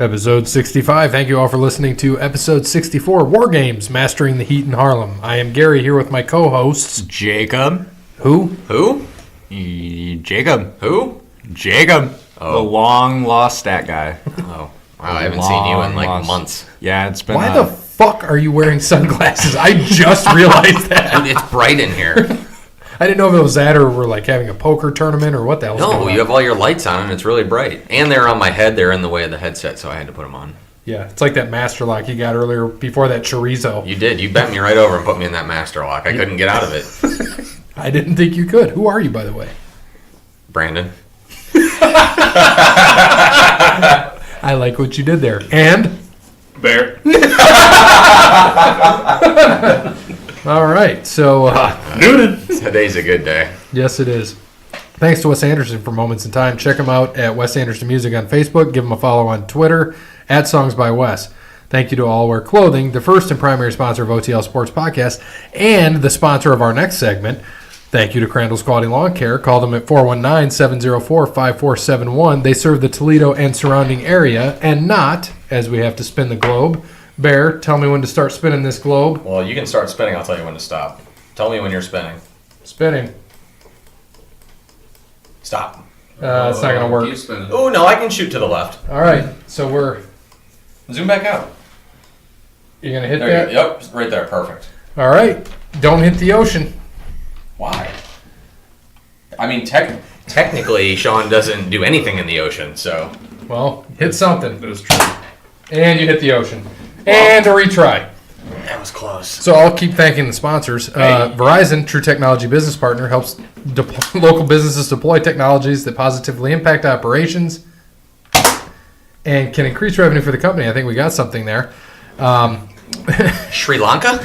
Episode 65. Thank you all for listening to episode 64, War Games, Mastering the Heat in Harlem. I am Gary here with my co-hosts. Jacob. Who? Jacob. Who? Jacob. Oh. The long-lost stat guy. Oh. Wow, I haven't seen you in like months. Yeah, it's been... Why the fuck are you wearing sunglasses? I just realized that. It's bright in here. I didn't know if it was that or we're like having a poker tournament or what the hell's going on. No, you have all your lights on and it's really bright. And they're on my head. They're in the way of the headset, so I had to put them on. Yeah, it's like that master lock you got earlier before that chorizo. You did. You bent me right over and put me in that master lock. I couldn't get out of it. I didn't think you could. Who are you, by the way? Brandon. I like what you did there. And? Bear. All right, so... Noonan. Today's a good day. Yes, it is. Thanks to Wes Anderson for Moments in Time. Check him out at Wes Anderson Music on Facebook. Give him a follow on Twitter at Songs by Wes. Thank you to All Wear Clothing, the first and primary sponsor of OTL Sports Podcast, and the sponsor of our next segment. Thank you to Crandall's Quality Lawn Care. Call them at 419-704-5471. They serve the Toledo and surrounding area, and not, as we have to spin the globe. Bear, tell me when to start spinning this globe. Well, you can start spinning. I'll tell you when to stop. Tell me when you're spinning. Spinning. Stop. It's not going to work. Oh, no, I can shoot to the left. All right, so we're... Zoom back out. You're going to hit There that? you go. Yep, right there. Perfect. All right. Don't hit the ocean. Why? I mean, technically, Sean doesn't do anything in the ocean, so... Well, hit something. That is true. And you hit the ocean. And a retry. That was close. So I'll keep thanking the sponsors. Verizon, true technology business partner, helps local businesses deploy technologies that positively impact operations and can increase revenue for the company. I think we got something there. Sri Lanka?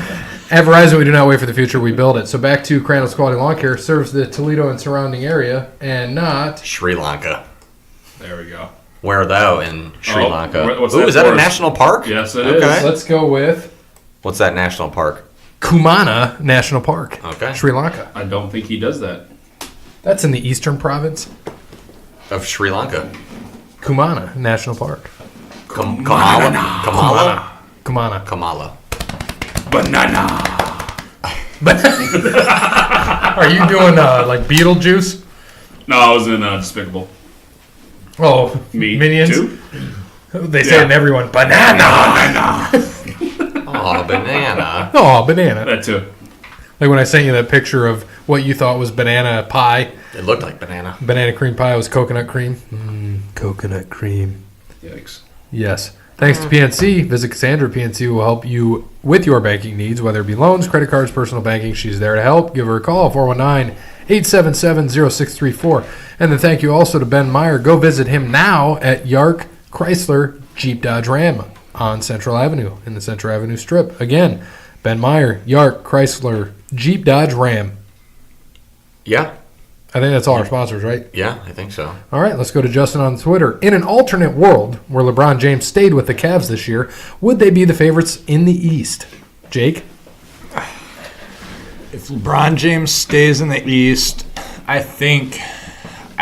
At Verizon, we do not wait for the future, we build it. So back to Crandall's Quality Lawn Care, serves the Toledo and surrounding area, and not... Sri Lanka. There we go. Where thou in Sri Lanka? What's Ooh, that is that a forest? national park? Yes, it Okay. is. Let's go with What's that national park? Kumana National Park, Okay. Sri Lanka. I don't think he does that. That's in the eastern province. Of Sri Lanka. Kumana National Park. Kamala? Kamala? Kumana. Kamala. Banana. Are you doing like Beetlejuice? No, I was in Despicable. Oh, Me Minions? too. They say it in everyone, banana! Oh, banana. Oh, banana. That too. Like when I sent you that picture of what you thought was banana pie. It looked like banana. Banana cream pie was coconut cream. Coconut cream. Yikes. Yes. Thanks to PNC. Visit Cassandra. PNC will help you with your banking needs, whether it be loans, credit cards, personal banking. She's there to help. Give her a call, 419-877-0634. And then thank you also to Ben Meyer. Go visit him now at Yark Chrysler Jeep Dodge Ram on Central Avenue in the Central Avenue Strip. Again, Ben Meyer, Yark Chrysler Jeep Dodge Ram. Yeah. I think that's all our sponsors, right? Yeah, I think so. All right, let's go to Justin on Twitter. In an alternate world where LeBron James stayed with the Cavs this year, would they be the favorites in the East? Jake? If LeBron James stays in the East, I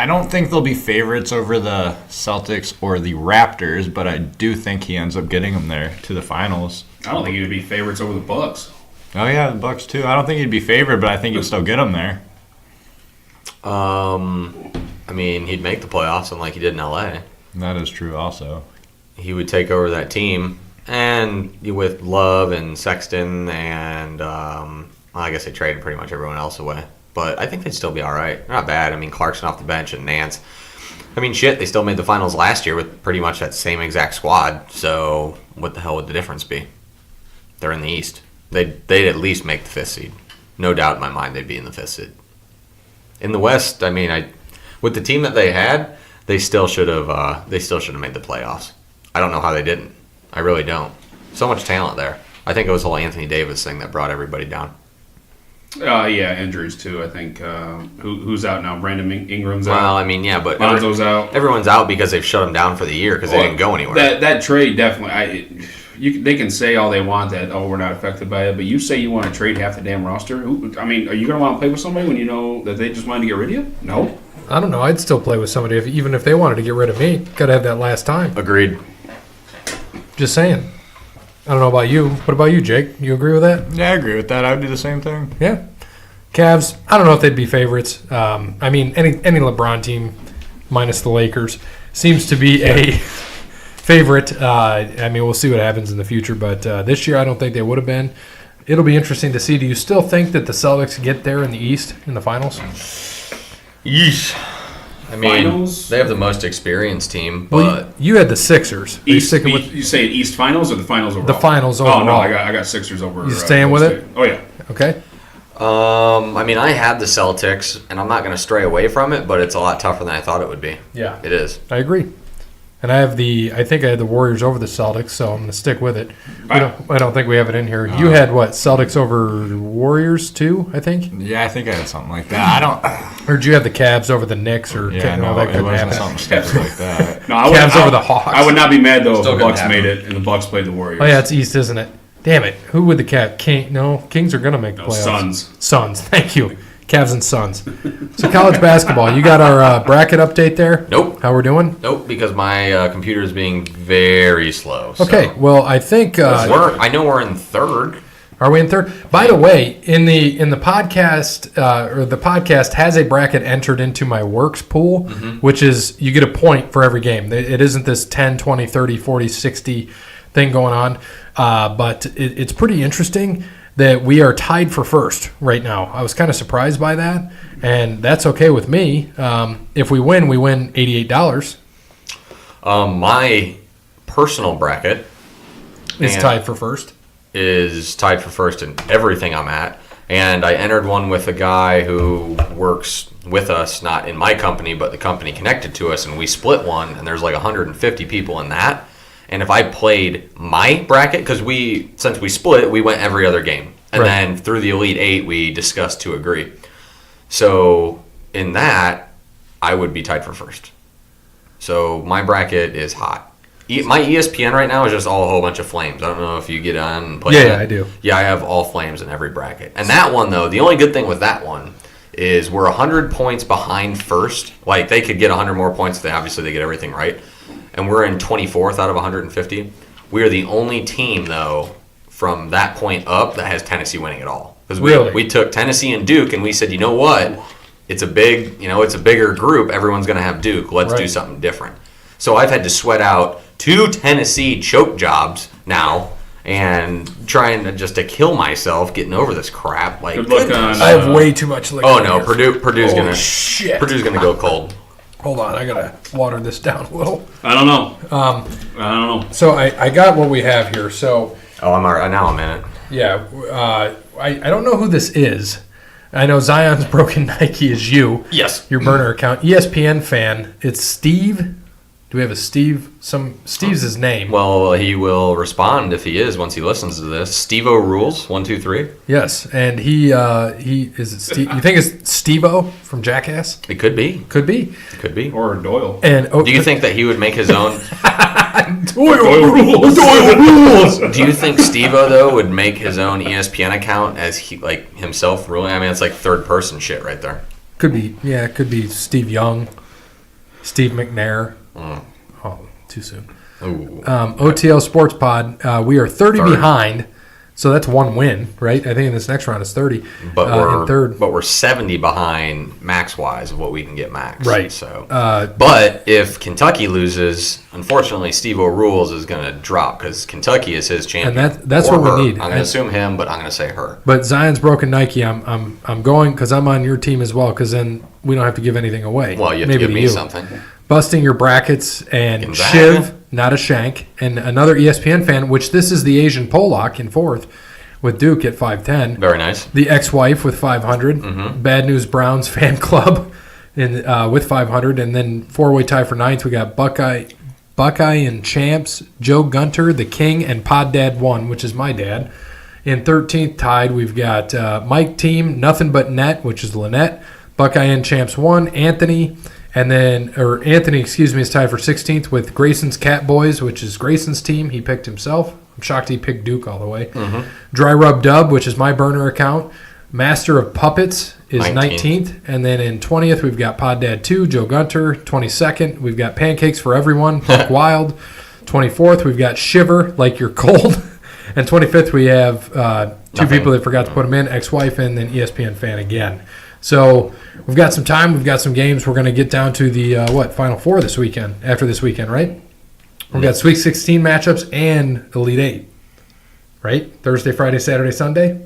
don't think they'll be favorites over the Celtics or the Raptors, but I do think he ends up getting them there to the finals. I don't think he would be favorites over the Bucks. Oh, yeah, the Bucks, too. I don't think he'd be favored, but I think he'd still get them there. I mean, he'd make the playoffs unlike he did in LA. That is true also. He would take over that team, and with Love and Sexton and I guess they traded pretty much everyone else away. But I think they'd still be all right. They're not bad. I mean, Clarkson off the bench and Nance. I mean, shit, they still made the finals last year with pretty much that same exact squad. So what the hell would the difference be? They're in the East. They'd at least make the 5th seed. No doubt in my mind they'd be in the 5th seed. In the West, I mean, with the team that they had, they still should have made the playoffs. I don't know how they didn't. I really don't. So much talent there. I think it was the whole Anthony Davis thing that brought everybody down. Yeah, injuries too. I think who's out now? Brandon Ingram's out. Well, I mean, yeah, but Lonzo's out. Everyone's out because they've shut them down for the year because they didn't go anywhere. That trade definitely. They can say all they want that we're not affected by it, but you say you want to trade half the damn roster. Are you going to want to play with somebody when you know that they just wanted to get rid of you? No. I don't know. I'd still play with somebody even if they wanted to get rid of me. Got to have that last time. Agreed. Just saying. I don't know about you. What about you, Jake? You agree with that? Yeah, I agree with that. I would do the same thing. Yeah. Cavs, I don't know if they'd be favorites. I mean, any LeBron team, minus the Lakers, seems to be a favorite. I mean, we'll see what happens in the future, but this year I don't think they would have been. It'll be interesting to see. Do you still think that the Celtics get there in the East in the finals? Yeesh. I mean, Finals? they have the most experienced team, but Well, you had the Sixers. Are you East, sticking with you say East Finals or the Finals overall? the finals Oh no, overall? I got Sixers over. You staying with it? Oh yeah. Okay. I mean, I had the Celtics, and I'm not going to stray away from it, but it's a lot tougher than I thought it would be. Yeah. It is. I agree. And I think I had the Warriors over the Celtics, so I'm going to stick with it. I don't think we have it in here. You had what? Celtics over Warriors too, I think? Yeah, I think I had something like that. I don't. Or did you have the Cavs over the Knicks? Or Yeah, no, no, that it couldn't wasn't happen. something stupid like that. No, I Cavs over the Hawks. I would not be mad though if Still the couldn't Bucks happen. made it and the Bucks played the Warriors. Oh yeah, it's East, isn't it? Damn it! Who would the Kings? No, Kings are going to make the playoffs. Suns. Suns. Thank you. Cavs and Suns. So college basketball. You got our bracket update there? Nope. How we're doing? Nope, because my computer is being very slow. So. Okay. Well, I think I know we're in third. Are we in third? By the way, in the podcast, or the podcast has a bracket entered into my works pool, which is you get a point for every game. It isn't this 10, 20, 30, 40, 60 thing going on, but it's pretty interesting that we are tied for first right now. I was kind of surprised by that, and that's okay with me. If we win $88. My personal bracket It's tied for first. is tied for first in everything I'm at. And I entered one with a guy who works with us, not in my company, but the company connected to us, and we split one, and there's like 150 people in that. And if I played my bracket, because since we split, we went every other game. And Right. then through the Elite Eight, we discussed to agree. So in that, I would be tied for first. So my bracket is hot. My ESPN right now is just all a whole bunch of flames. I don't know if you get on and play Yeah, that. I do. Yeah, I have all flames in every bracket. And that one, though, the only good thing with that one is we're 100 points behind first. Like, they could get 100 more points if they get everything right. And we're in 24th out of 150. We are the only team, though, from that point up that has Tennessee winning it all. Because we took Tennessee and Duke, and we said, you know what? It's a bigger group. Everyone's going to have Duke. Let's do something different. So I've had to sweat out 2 Tennessee choke jobs now and trying to kill myself getting over this crap. Like, Good luck on. I have way too much liquor. oh no, here. Purdue's Holy gonna shit. Purdue's gonna go cold. Hold on, I gotta water this down a little. I don't know. I don't know. So I got what we have here. So Oh, I'm alright. Now I'm in it. yeah, I don't know who this is. I know Zion's Broken Nike is you. Yes. Your burner account. ESPN fan. It's Steve. Do we have a Steve? Steve's his name. Well, he will respond if he is once he listens to this. Steve-O rules 1, 2, 3. Yes, and he is it Steve? You think it's Steve-O from Jackass? It could be. Could be. It could be. Or Doyle. And Do you think that he would make his own? Doyle rules? Do you think Steve-O though would make his own ESPN account as himself ruling? I mean, it's like third person shit right there. Could be. Yeah, it could be Steve Young, Steve McNair. Oh, too soon. Ooh. OTL Sports Pod. We are 30 Third. behind, so that's one win, right? I think in this next round is 30. But in third. we're 70 behind max wise of what we can get max. Right. So, But if Kentucky loses, unfortunately, Steve-O rules is going to drop because Kentucky is his champion. And that's Or what we her. need. I'm going to assume him, but I'm going to say her. But Zion's Broken Nike. I'm going because I'm on your team as well. Because then we don't have to give anything away. Well, you have Maybe to give me you. something. Busting your brackets and Gonzaga. Shiv, not a shank, and another ESPN fan. Which this is the Asian Pollock in fourth, with Duke at 510. Very nice. The ex-wife with 500. Mm-hmm. Bad News Browns fan club with 500. And then four-way tie for ninth. We got Buckeye and Champs, Joe Gunter, the King, and Pod Dad 1, which is my dad. In 13th tied, we've got Mike Team, Nothing But Net, which is Lynette. Buckeye and Champs 1, Anthony. And then, Anthony, is tied for 16th with Grayson's Cat Boys, which is Grayson's team. He picked himself. I'm shocked he picked Duke all the way. Mm-hmm. Dry Rub Dub, which is my burner account. Master of Puppets is 19th. 19th. And then in 20th, we've got Pod Dad 2, Joe Gunter. 22nd, we've got Pancakes for Everyone, Buck Wild. 24th, we've got Shiver, Like You're Cold. And 25th, we have two people that forgot to put them in, ex-wife and then ESPN fan again. So we've got some time. We've got some games. We're going to get down to the, Final Four this weekend, after this weekend, right? We've got Sweet 16 matchups and Elite 8, right? Thursday, Friday, Saturday, Sunday?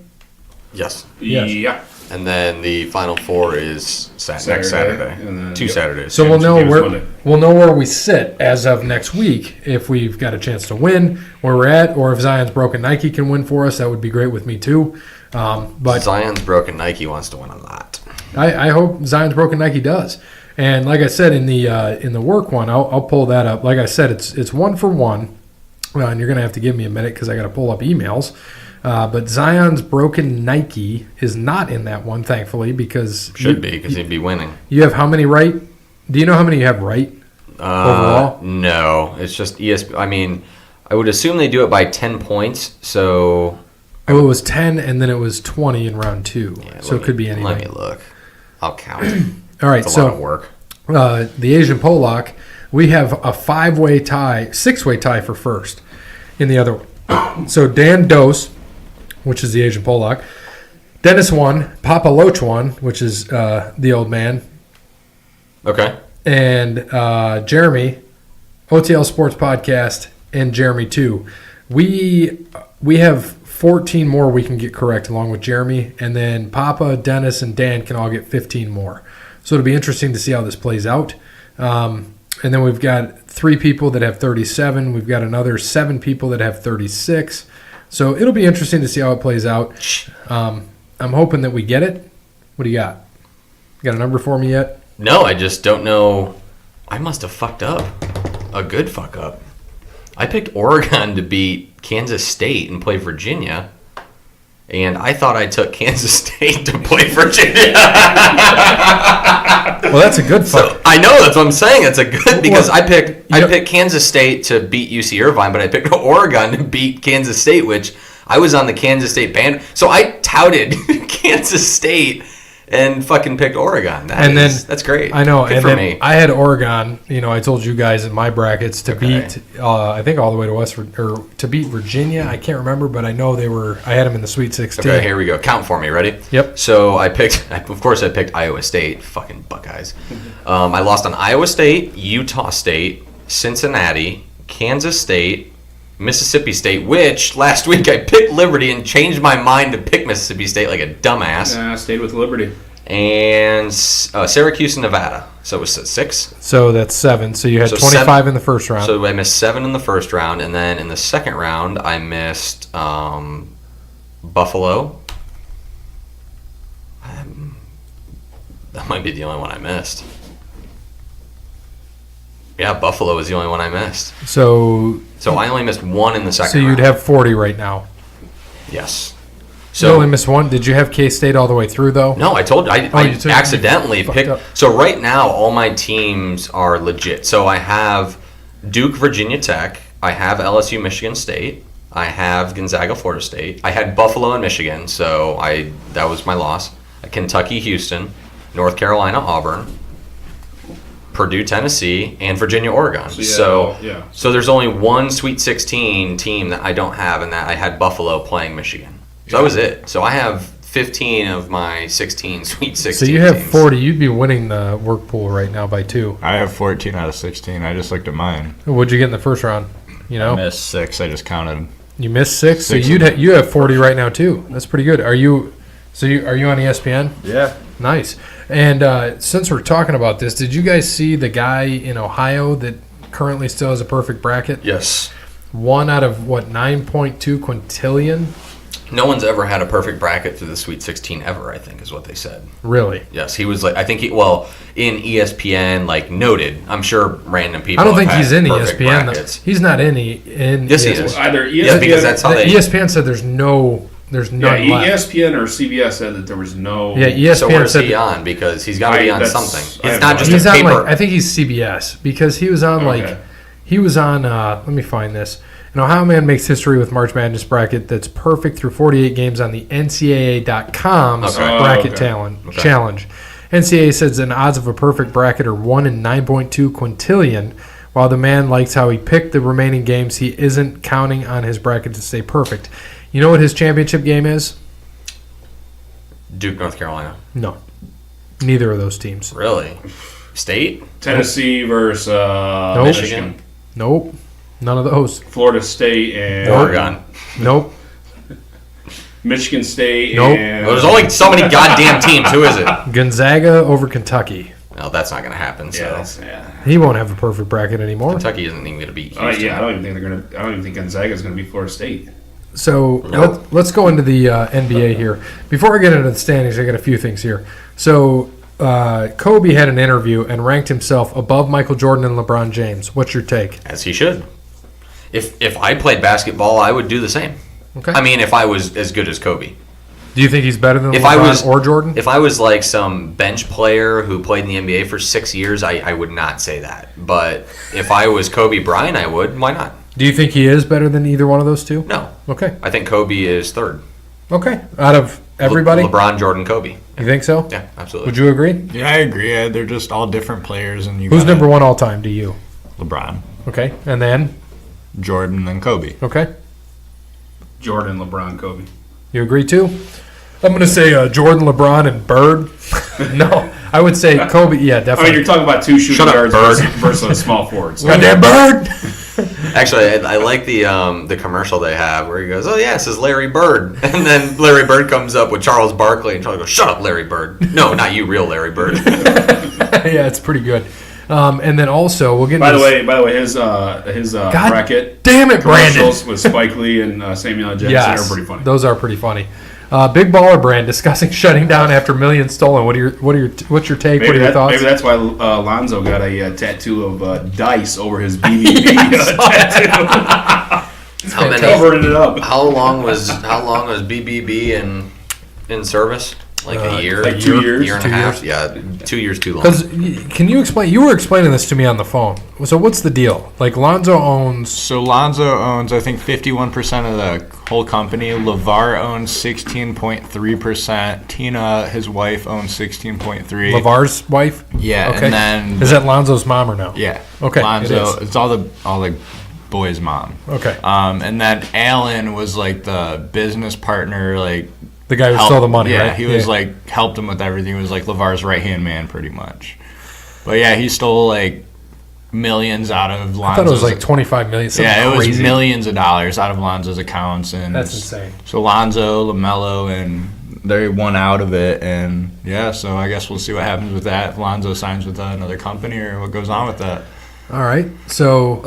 Yes. Yeah. And then the Final Four is next Saturday. And then, Two Saturdays. So we'll know where we sit as of next week if we've got a chance to win, where we're at, or if Zion's broken Nike can win for us. That would be great with me too. But Zion's broken Nike wants to win a lot. I hope Zion's broken Nike does. And like I said in the work one, I'll pull that up. Like I said, it's 1-for-1. And you're gonna have to give me a minute because I got to pull up emails. But Zion's broken Nike is not in that one, thankfully, because Should be, because he'd be winning. You have how many right? Do you know how many you have right overall? No, it's just ESP. I mean, I would assume they do it by 10 points. So Oh, it was 10, and then it was 20 in round 2. yeah, So it could be anything. Let me look. I'll count. All right, It's a lot of work. The Asian Pollock, we have a 6-way tie for first in the other one. So Dan Dose, which is the Asian Pollock. Dennis won. Papa Loach won, which is the old man. Okay. And Jeremy, OTL Sports Podcast, and Jeremy too. We have 14 more we can get correct along with Jeremy, and then Papa, Dennis, and Dan can all get 15 more. So it'll be interesting to see how this plays out. And then we've got 3 people that have 37. We've got another 7 people that have 36. So it'll be interesting to see how it plays out. I'm hoping that we get it. What do you got? You got a number for me yet? No, I just don't know. I must have fucked up. A good fuck up. I picked Oregon to beat Kansas State and play Virginia. And I thought I took Kansas State to play Virginia. Well, that's a good fuck. So, I know, that's what I'm saying. It's a good, because I picked Kansas State to beat UC Irvine, but I picked Oregon to beat Kansas State, which I was on the Kansas State band. So I touted Kansas State and fucking picked Oregon. That's great. I know. Good and for then me. I had Oregon. I told you guys in my brackets to beat. I think all the way to to beat Virginia. I can't remember, but I know they were. I had them in the Sweet 16. Okay, here we go. Count for me. Ready? Yep. So I picked Iowa State. Fucking Buckeyes. I lost on Iowa State, Utah State, Cincinnati, Kansas State, Mississippi State, which last week I picked Liberty and changed my mind to pick Mississippi State like a dumbass. I stayed with Liberty. And Syracuse and Nevada. So it was 6. So that's 7. So you had 25 in the first round. So I missed 7 in the first round, and then in the second round I missed Buffalo. That might be the only one I missed. Yeah, Buffalo was the only one I missed. So I only missed 1 in the second round. So you'd have 40 right now. Yes. So you only missed 1. Did you have K-State all the way through, though? No, I told you. I accidentally picked. up. So right now, all my teams are legit. So I have Duke, Virginia Tech. I have LSU, Michigan State. I have Gonzaga, Florida State. I had Buffalo and Michigan, so that was my loss. Kentucky, Houston, North Carolina, Auburn, Purdue, Tennessee, and Virginia, Oregon. So there's only one Sweet 16 team that I don't have, and that I had Buffalo playing Michigan. So that was it. So I have 15 of my 16 Sweet 16 So you have teams. 40. You'd be winning the work pool right now by 2. I have 14 out of 16. I just looked at mine. What'd you get in the first round? I missed 6. I just counted. You missed 6? So 6 you have 40 right now, too. That's pretty good. Are you on ESPN? Yeah. Nice. And since we're talking about this, did you guys see the guy in Ohio that currently still has a perfect bracket? Yes. 1 out of, 9.2 quintillion? No one's ever had a perfect bracket through the Sweet 16 ever, I think, is what they said. Really? Yes, he was in ESPN, noted. I'm sure random people I don't think have he's had in perfect ESPN. brackets. He's not in Yes, he ESPN. is. Either Yeah, because that's how they... ESPN said there's none left. ESPN or CBS said that there was no. Yeah, ESPN So where's said he on? Because he's got to be on something. I It's not just he's a on paper... I think he's CBS because he was on Okay. let me find this. An Ohio man makes history with March Madness bracket that's perfect through 48 games on the NCAA.com's Okay. bracket Okay. challenge. NCAA says an odds of a perfect bracket are 1 in 9.2 quintillion, While the man likes how he picked the remaining games, he isn't counting on his bracket to stay perfect. You know what his championship game is? Duke, North Carolina. No. Neither of those teams. Really? State? Tennessee versus Michigan. Nope. None of those. Florida State and Oregon. Nope. Michigan State. Nope. And Well, there's only so many goddamn teams. Who is it? Gonzaga over Kentucky. No, that's not going to happen. So yeah. He won't have a perfect bracket anymore. Kentucky isn't even going to beat Houston. I don't even think they're gonna. I don't even think Gonzaga is gonna be Florida State. So Nope. let's go into the NBA here. Before I get into the standings, I got a few things here. So Kobe had an interview and ranked himself above Michael Jordan and LeBron James. What's your take? As he should. If I played basketball, I would do the same. Okay. I mean, if I was as good as Kobe. Do you think he's better than If LeBron I was- or Jordan? If I was like some bench player who played in the NBA for 6 years, I would not say that. But if I was Kobe Bryant, I would. Why not? Do you think he is better than either one of those two? No. Okay. I think Kobe is third. Okay. Out of everybody? LeBron, Jordan, Kobe. You think so? Yeah, absolutely. Would you agree? Yeah, I agree. They're just all different players, and Who's number one all time to you? LeBron, Okay. And then? Jordan, and Kobe. Okay. Jordan, LeBron, Kobe. You agree too? I'm going to say Jordan, LeBron, and Bird. No. I would say Kobe. Yeah, I mean, definitely. you're talking about two shooting Shut up, guards Bird. versus small forwards. Goddamn Bird! Actually, I like the commercial they have where he goes, "Oh yeah, this is Larry Bird," and then Larry Bird comes up with Charles Barkley, and Charlie goes, "Shut up, Larry Bird." No, not you, real Larry Bird. Yeah, it's pretty good. And then also, we'll get By into the way, his bracket damn it, Brandon. commercials with Spike Lee and Samuel L. Jackson Yes, are pretty funny. those are pretty funny. Big Baller Brand discussing shutting down after millions stolen. What's your take? What are your thoughts? Maybe that's why Lonzo got a tattoo of dice over his BBB tattoo, How many? covering it up. How long was BBB in service? Like a year, like 2 years. year and a 2 half. years. Yeah, 2 years too long. Because can you explain? You were explaining this to me on the phone. So what's the deal? Like Lonzo owns. So Lonzo owns, I think, 51% of the whole company. LeVar owns 16.3%. Tina, his wife, owns 16.3%. LeVar's wife. Yeah, Okay. and then Is that Lonzo's mom or no? yeah, Okay, it Lonzo. is. It's all the boys' mom. Okay. And then Alan was like the business partner, like The guy who helped- stole the money, yeah, right? he was like helped him with everything. He was like LeVar's right hand man, pretty much. But yeah, he stole like millions out of Lonzo's. I thought it was like 25 million. yeah, it was crazy. millions of dollars out of Lonzo's accounts, and That's insane. So Lonzo, LaMelo, and they won out of it, and yeah. So I guess we'll see what happens with that. If Lonzo signs with another company, or what goes on with that. All right. So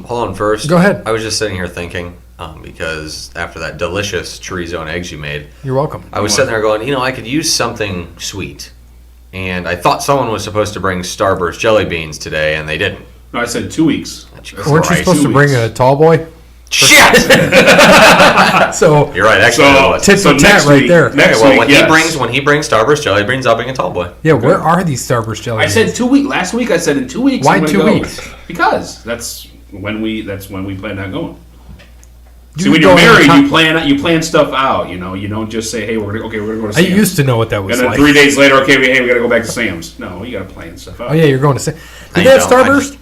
Hold on first. Go ahead. I was just sitting here thinking, because after that delicious chorizo and eggs you made, you're welcome. I was sitting there going, I could use something sweet. And I thought someone was supposed to bring Starburst jelly beans today, and they didn't. No, I said 2 weeks. Weren't you Christ. supposed to 2 bring weeks. a tall boy? Shit! So You're right. Actually, So- no, it's- tit for tat next right week- there. Next well, week, when yes. he brings Starburst jelly beans, I'll bring a tall boy. Yeah, where are these Starburst jelly I beans? said 2 weeks. Last week I said in 2 weeks. Why I'm gonna 2 go. weeks? Because that's when we planned on going. You See, when go you're married, anytime- you plan stuff out. You don't just say, "Hey, we're gonna go to I Sam's." used to know what that was And then like. 3 days later, okay, we gotta go back to Sam's. No, you gotta plan stuff out. Oh yeah, you're going to say. I Did they have know, I Starburst?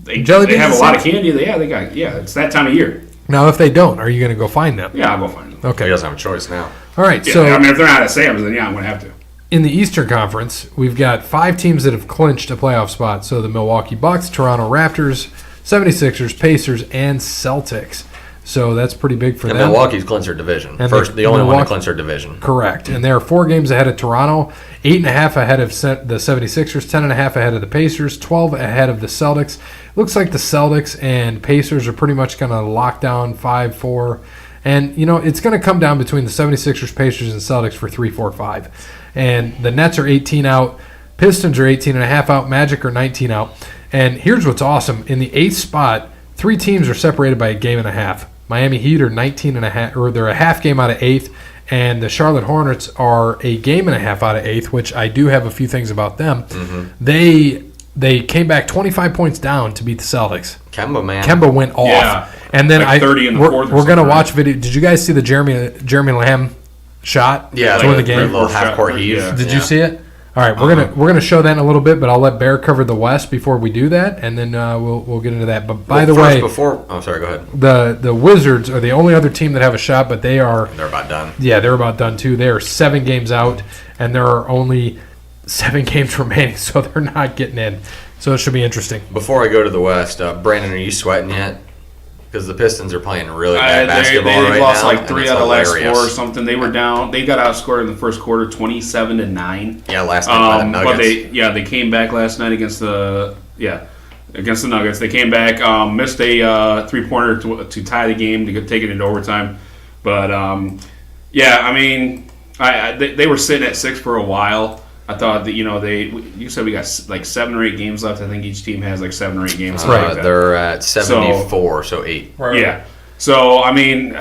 They, Jelly they beans have a and lot of Sam's? candy. It's that time of year. Now, if they don't, are you going to go find them? Yeah, I'll go find them. He Okay. doesn't have a choice now. All right. Yeah, So I mean, if they're not at Sam's, then yeah, I'm gonna have to. in the Eastern Conference, we've got 5 teams that have clinched a playoff spot. So the Milwaukee Bucks, Toronto Raptors, 76ers, Pacers, and Celtics. So that's pretty big for And them. Milwaukee's clinched their division. And First, the only one to Milwaukee- clinch their division. Correct. And they're 4 games ahead of Toronto, 8.5 ahead of the 76ers, 10.5 ahead of the Pacers, 12 ahead of the Celtics. Looks like the Celtics and Pacers are pretty much going to lock down 5-4. And, it's going to come down between the 76ers, Pacers, and Celtics for 3, 4, 5. And the Nets are 18 out. Pistons are 18.5 out. Magic are 19 out. And here's what's awesome. In the 8th spot, 3 teams are separated by a game and a half. Miami Heat are 19.5, or they're a half game out of 8th, and the Charlotte Hornets are a game and a half out of 8th, which I do have a few things about them. Mm-hmm. They came back 25 points down to beat the Celtics. Kemba, man. Kemba went off. Yeah. And then Like 30 in the we're, fourth or we're going to something, watch video. Did you guys see the Jeremy Lamb shot Yeah, to win the the game? little half-court shot, heave. yeah. Did you see it? All right, we're gonna show that in a little bit, but I'll let Bear cover the West before we do that, and then we'll get into that. But by the way, sorry, go ahead. The Wizards are the only other team that have a shot, but they're about done. Yeah, they're about done too. They are 7 games out, and there are only 7 games remaining, so they're not getting in. So it should be interesting. Before I go to the West, Brandon, are you sweating yet? Because the Pistons are playing really bad basketball right now. They lost like 3 out of the last 4 or something. They were down. They got outscored in the first quarter, 27-9. Yeah, last night by the Nuggets. But they came back last night against the Nuggets. They came back, missed a 3-pointer to tie the game to take it into overtime. But I mean, they were sitting at 6 for a while. I thought that you said we got like 7 or 8 games left. I think each team has like 7 or 8 games. Right, like they're at 74, so 8. Right. Yeah. So I mean,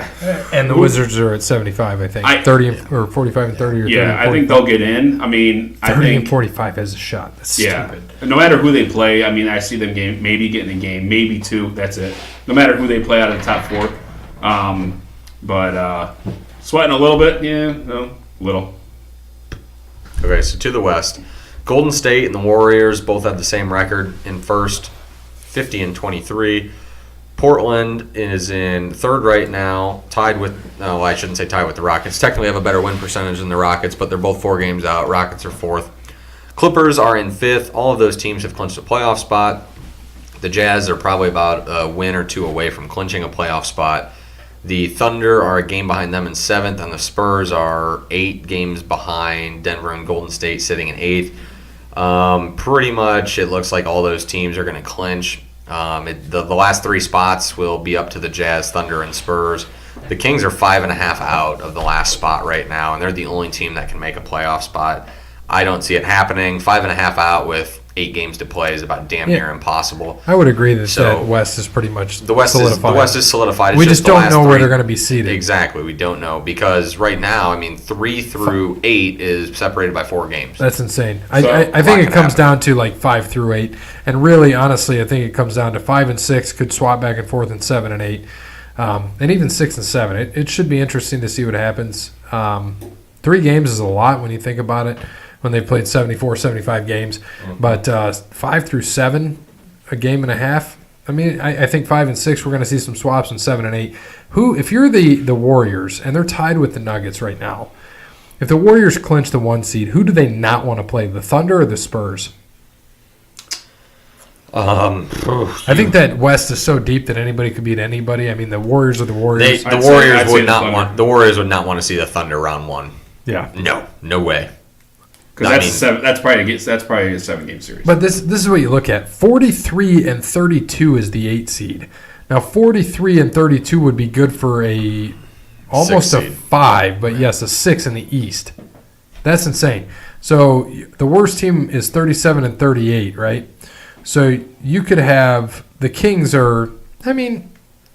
and the Wizards are at 75. I think 30 or 45 and 30. Or 30 I think they'll get in. I mean, 30 and 45 has a shot. That's stupid. No matter who they play, I mean, I see them maybe getting a game, maybe 2. That's it. No matter who they play out of the top 4. But sweating a little bit, little. Okay, so to the West, Golden State and the Warriors both have the same record in first, 50-23. Portland is in third right now, tied with. No, I shouldn't say tied with the Rockets. Technically, have a better win percentage than the Rockets, but they're both 4 games out. Rockets are 4th. Clippers are in 5th. All of those teams have clinched a playoff spot. The Jazz are probably about a win or 2 away from clinching a playoff spot. The Thunder are a game behind them in 7th, and the Spurs are 8 games behind Denver and Golden State, sitting in 8th. Pretty much, it looks like all those teams are going to clinch. The last 3 spots will be up to the Jazz, Thunder, and Spurs. The Kings are 5.5 out of the last spot right now, and they're the only team that can make a playoff spot. I don't see it happening. 5.5 out with 8 games to play is about damn near impossible. I would agree that West is pretty much solidified. The West is solidified. We just don't know where they're going to be seated. Exactly, we don't know because right now, I mean, 3 through 8 is separated by 4 games. That's insane. I think it comes down to like 5 through 8, and really, honestly, I think it comes down to 5 and 6 could swap back and forth, and 7 and 8, and even 6 and 7. It should be interesting to see what happens. 3 games is a lot when you think about it. When they've played 74, 75 games. But 5 through 7, a game and a half. I mean, I think 5 and 6, we're going to see some swaps, and 7 and 8. If you're the Warriors, and they're tied with the Nuggets right now, if the Warriors clinch the 1 seed, who do they not want to play, the Thunder or the Spurs? I think that West is so deep that anybody could beat anybody. I mean, the Warriors are the Warriors. The Warriors would not want to see the Thunder round 1. Yeah. No way. Because that's probably a 7-game series. But this is what you look at. 43 and 32 is the 8 seed. Now 43 and 32 would be good for almost a 5, but yes, a 6 in the East. That's insane. So the worst team is 37 and 38, right? So you could have the Kings are. I mean,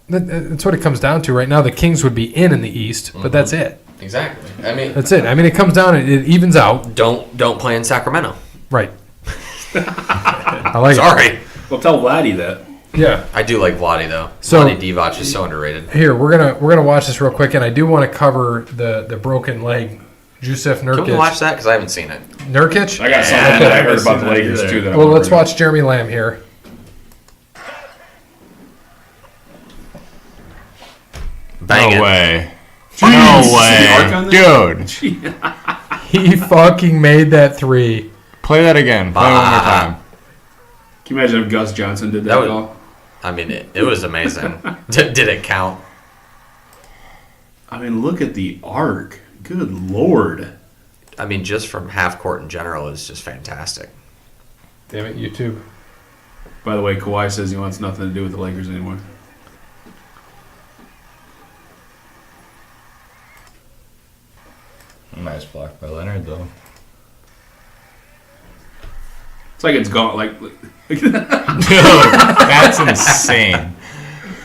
that's what it comes down to right now. The Kings would be in the East, but that's it. Exactly. I mean, that's it. I mean, it comes down. It evens out. Don't play in Sacramento. Right. I like Sorry. it. Well, tell Vladdy that. Yeah. I do like Vladdy though. So, Vladdy Divac is so underrated. Here we're gonna watch this real quick, and I do want to cover the broken leg. Jusuf Nurkic. Can we watch that? Because I haven't seen it. Nurkic? I got something that I heard about the Lakers too. Well, let's watch Jeremy Lamb here. Bang no it. way. Jeez. No way. Dude. He fucking made that 3. Play that again. Play it one more time. Can you imagine if Gus Johnson did that at all? I mean, it was amazing. Did it count? I mean, look at the arc. Good Lord. I mean, just from half court in general is just fantastic. Damn it, YouTube. By the way, Kawhi says he wants nothing to do with the Lakers anymore. Nice block by Leonard, though. It's like it's gone. Like, Dude, that's insane.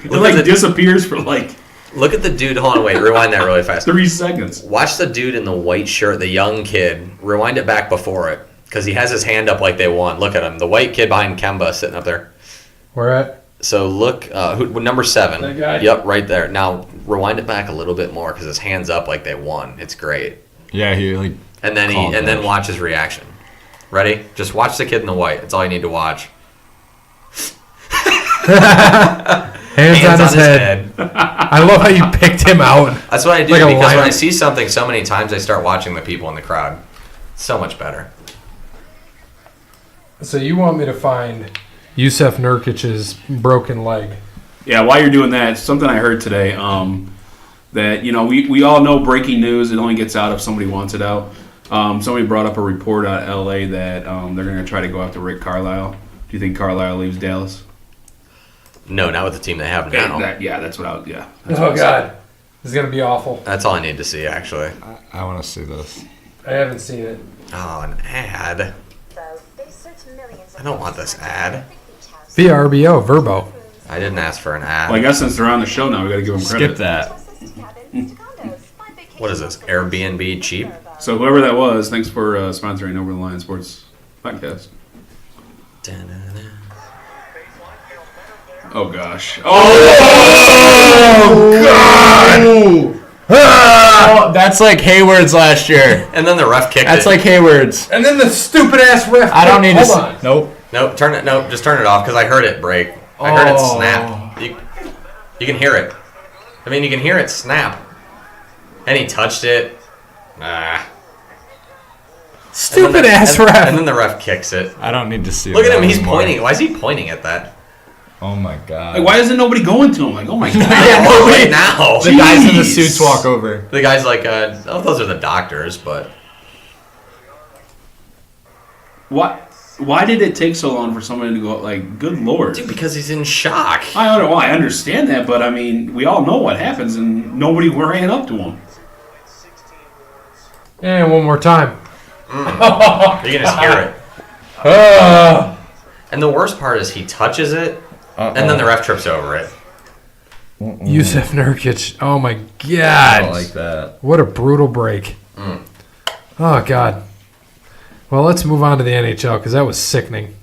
It disappears for like. Look at the dude. Hold on, wait. Rewind that really fast. 3 seconds. Watch the dude in the white shirt, the young kid. Rewind it back before it, because he has his hand up like they won. Look at him. The white kid behind Kemba sitting up there. Where at? So look, number 7. That guy? Yep, right there. Now rewind it back a little bit more because his hands up like they won. It's great. Yeah, he And then watch his reaction. Ready? Just watch the kid in the white. That's all you need to watch. Hands on his head. I love how you picked him out. That's what I do Like a because when lion. I see something so many times, I start watching the people in the crowd. It's so much better. So you want me to find Yusef Nurkic's broken leg? Yeah, while you're doing that, something I heard today, that, we all know breaking news, it only gets out if somebody wants it out. Somebody brought up a report out of L.A. that they're going to try to go after Rick Carlisle. Do you think Carlisle leaves Dallas? No, not with the team they have now. That's what I was, that's what I Oh, was God. This is going to be awful. That's all I need to see, actually. I want to see this. I haven't seen it. Oh, an ad. I don't want this ad. VRBO, Verbo. I didn't ask for an ad. Well, I guess since they're on the show now, we got to give them credit. Skip that. What is this? Airbnb cheap? So whoever that was, thanks for sponsoring Over the Line Sports podcast. Oh gosh! Oh, that's like Hayward's last year. And then the ref kicked That's it. like Hayward's. And then the stupid ass ref. I don't need to Hold see. on. Nope. Nope, just turn it off because I heard it break. I heard it snap. You can hear it. I mean, you can hear it snap. And he touched it. Stupid ass ref. And then the ref kicks it. I don't need to see. Look at that him. He's anymore. pointing. Why is he pointing at that? Oh my god. Like, why isn't nobody going to him? Like, oh my god! Right now. The guys in the Jeez. suits walk over. The guy's like, those are the doctors, but What? Why did it take so long for somebody to go? Like, good lord! dude, because he's in shock. I don't know. I understand that, but I mean, we all know what happens, and nobody ran up to him. And one more time. You can just hear it. And the worst part is he touches it, and then the ref trips over it. Yusef Nurkic. Oh, my I God. don't like that. What a brutal break. Oh, God. Well, let's move on to the NHL because that was sickening.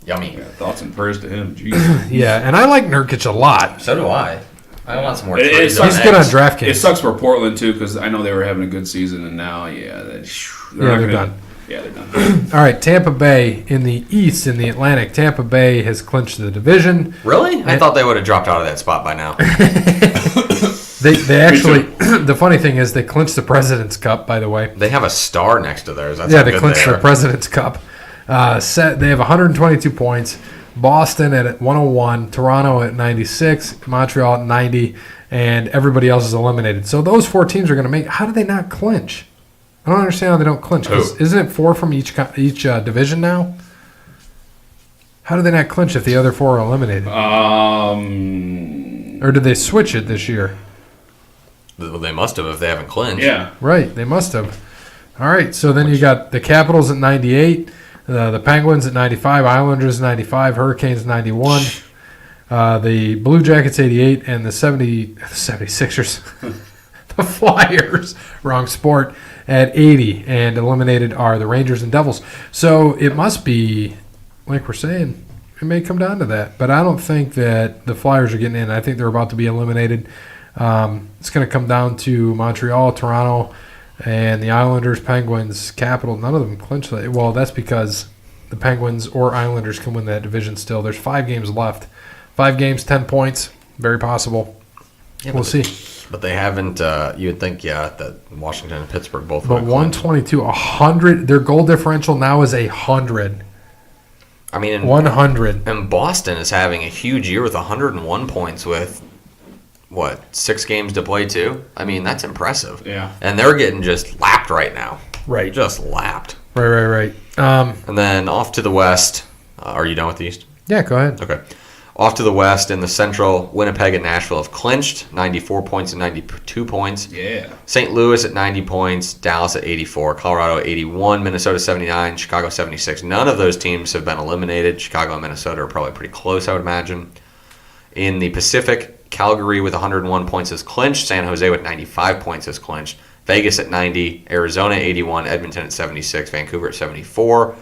Yummy. Yeah, thoughts and prayers to him. Jeez. Yeah, and I like Nurkic a lot. So do I. I want some more. It threes sucks. on He's good on X. DraftKings. It sucks for Portland too, because I know they were having a good season, and now, they're done. Yeah, they're done. All right, Tampa Bay in the East, in the Atlantic. Tampa Bay has clinched the division. Really? I thought they would have dropped out of that spot by now. They actually, the funny thing is they clinched the President's Cup, by the way. They have a star next to theirs. That's Yeah, how they good clinched they the are. President's Cup. They have 122 points. Boston at 101, Toronto at 96, Montreal at 90, and everybody else is eliminated. So those four teams are going to make. How do they not clinch? I don't understand how they don't clinch. 'Cause Who? isn't it four from each division now? How do they not clinch if the other four are eliminated? Or did they switch it this year? Well, they must have if they haven't clinched. Yeah. Right, they must have. All right, so then you got the Capitals at 98, the Penguins at 95, Islanders 95, Hurricanes 91, the Blue Jackets 88, and the 76ers, the Flyers, wrong sport, at 80. And eliminated are the Rangers and Devils. So it must be, like we're saying, it may come down to that. But I don't think that the Flyers are getting in. I think they're about to be eliminated. It's going to come down to Montreal, Toronto, and the Islanders, Penguins, Capital. None of them clinch that. Well, that's because the Penguins or Islanders can win that division still. There's 5 games left. 5 games, 10 points. Very possible. Yeah, We'll see. But they haven't. You would think, that Washington and Pittsburgh both. But would clinch. 122, 100. Their goal differential now is 100. I mean, 100. and Boston is having a huge year with 101 points with 6 games to play too. I mean, that's impressive. Yeah. And they're getting just lapped right now. Right. Just lapped. Right. And then off to the West. Are you done with the East? Yeah, go ahead. Okay. Off to the West in the Central, Winnipeg and Nashville have clinched, 94 points and 92 points. Yeah. St. Louis at 90 points, Dallas at 84, Colorado 81, Minnesota 79, Chicago 76. None of those teams have been eliminated. Chicago and Minnesota are probably pretty close, I would imagine. In the Pacific, Calgary with 101 points is clinched. San Jose with 95 points is clinched. Vegas at 90, Arizona 81, Edmonton at 76, Vancouver at 74.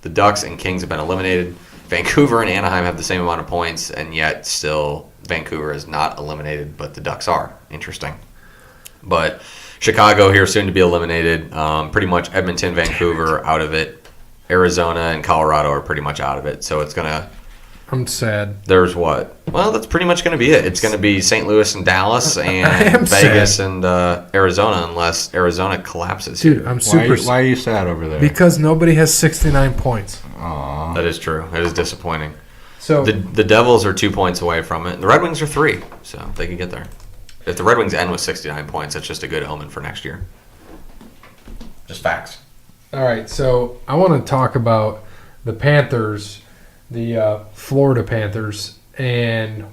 The Ducks and Kings have been eliminated. Vancouver and Anaheim have the same amount of points, and yet still Vancouver is not eliminated, but the Ducks are. Interesting. But Chicago here soon to be eliminated. Pretty much Edmonton, Vancouver out of it. Arizona and Colorado are pretty much out of it. So it's going to... I'm sad. There's what? Well, that's pretty much going to be it. It's going to be St. Louis and Dallas am and Vegas sad. and Arizona unless Arizona collapses. Dude, I'm super Why are you sad over there? because nobody has 69 points. Aw. That is true. It is disappointing. So The Devils are 2 points away from it. The Red Wings are 3, so they could get there. If the Red Wings end with 69 points, that's just a good omen for next year. Just facts. all right, so I want to talk about the Panthers, the Florida Panthers, and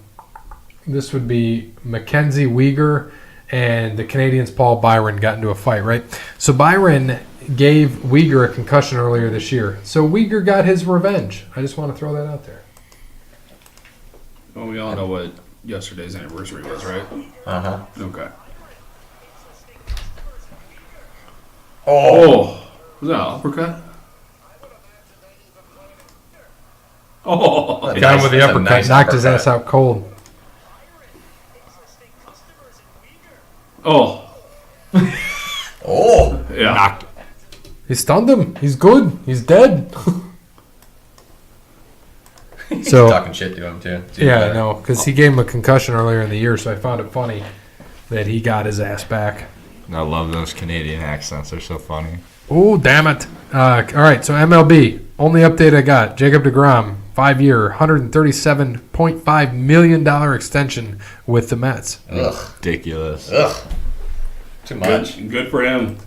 this would be Mackenzie Weegar and the Canadians' Paul Byron got into a fight, right? So Byron gave Weegar a concussion earlier this year. So Weegar got his revenge. I just want to throw that out there. Well, we all know what yesterday's anniversary was, right? Uh-huh. Okay. Oh. Was that an uppercut? Oh. Got him with the That's a uppercut, nice knocked his uppercut. ass out cold. Oh. Oh. Yeah. Knocked. He stunned him. He's good. He's dead. So Talking shit to him, too. yeah, no, because he gave him a concussion earlier in the year, so I found it funny that he got his ass back. I love those Canadian accents. They're so funny. Oh, damn it. All right, so MLB. Only update I got. Jacob deGrom, 5-year, $137.5 million extension with the Mets. Ugh. Ridiculous. Ugh. Too much. Good for him.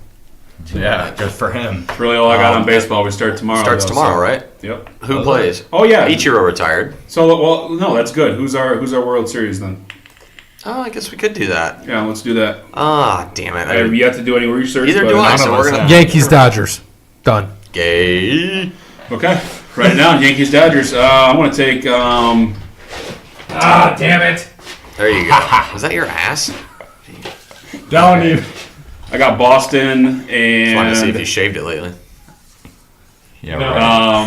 Yeah, good for him. That's really all I got on baseball. We start tomorrow. Starts though, tomorrow, so- right? Yep. Who plays? Oh yeah. Ichiro retired. So well, no, that's good. Who's our World Series then? Oh, I guess we could do that. Yeah, let's do that. Ah, damn it. I have yet to do any research. Either but do I, none so of we're us going have. to... Yankees, Dodgers. Done. Gay. Okay, write it down. Yankees, Dodgers. I'm gonna take. Damn it. There you go. Was that your ass? Don't even. I got Boston Just wanted to see if you and. shaved it lately. Yeah, No. right.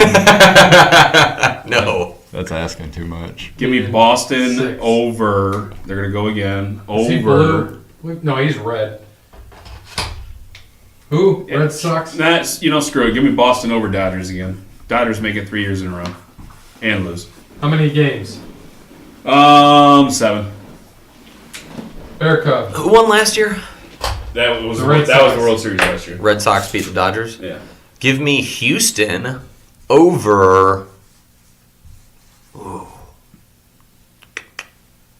No. That's asking too much. Give me Boston 6. over. They're gonna go again. Is he Over. blue? No, he's red. Who? Red Sox? That's screw it. Give me Boston over Dodgers again. Dodgers make it 3 years in a row, and lose. How many games? 7. Bear Cubs. Who won last year? That was The Red that was Sox. the World Series last year. Red Sox beat the Dodgers. Yeah. Give me Houston over... Ooh.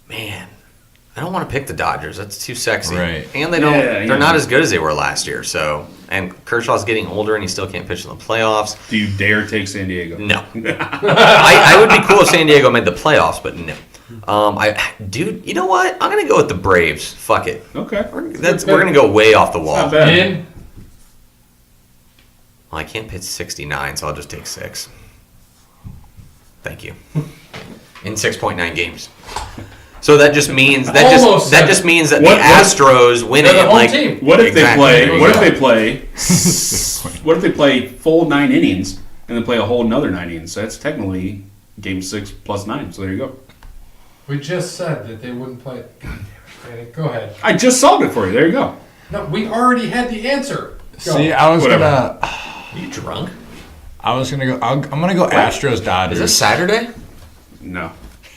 Man. I don't want to pick the Dodgers. That's too sexy. Right. And they don't. Yeah, they're not as good as they were last year. So, and Kershaw's getting older, and he still can't pitch in the playoffs. Do you dare take San Diego? No. I would be cool if San Diego made the playoffs, but no. Dude, you know what? I'm gonna go with the Braves. Fuck it. Okay. We're gonna go way off the wall. Not bad. In? Well, I can't pitch 69, so I'll just take 6. Thank you. In 6.9 games. So that just means that Almost just means that What- the Astros win They're it the home like team. What if Exactly. they There play? you What go. if they play? What if they play full 9 innings and then play a whole another 9 innings? So that's technically game 6 plus 9. So there you go. We just said that they wouldn't play. God damn it, Manny. Go ahead. I just solved it for you. There you go. No, we already had the answer. Go. See, I was Whatever. gonna. Are you drunk? I was gonna go. I'm gonna go Astros Dodgers. Is this Saturday? No.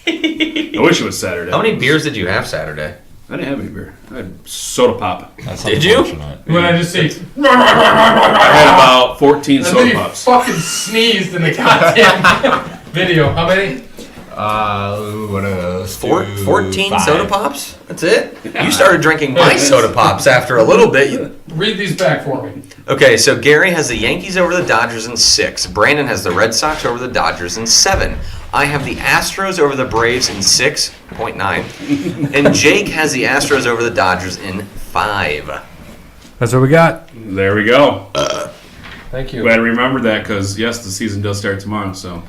I wish it was Saturday. How many beers did you have Saturday? I didn't have any beer. I had soda pop. That's Did you? unfortunate. When I just see, I had about 14 and then soda he pops. fucking sneezed in the goddamn video. How many? What else? 14 soda pops? That's it? You started drinking my soda pops after a little bit. Read these back for me. Okay, so Gary has the Yankees over the Dodgers in 6. Brandon has the Red Sox over the Dodgers in 7. I have the Astros over the Braves in 6.9. And Jake has the Astros over the Dodgers in 5. That's what we got. There we go. Thank you. Glad to remember that because, yes, the season does start tomorrow. So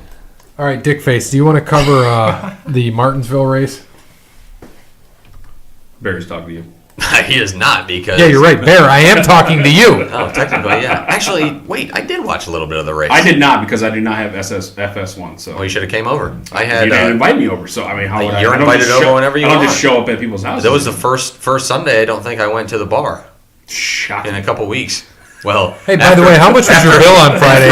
All right, Dickface, do you want to cover the Martinsville race? Barry's talking to you. He is not because... Yeah, you're right, Bear. I am talking to you. Oh, technically, yeah. Actually, wait, I did watch a little bit of the race. I did not because I do not have FS1. So Well, you should have came over. I you had... didn't invite me over. So I mean, how would I? You're I don't invited just over show- whenever you I don't want. just show up at people's houses. that was the first Sunday I don't think I went to the bar in shocking. a couple weeks. Well, Hey, by the way, how much was your bill on Friday?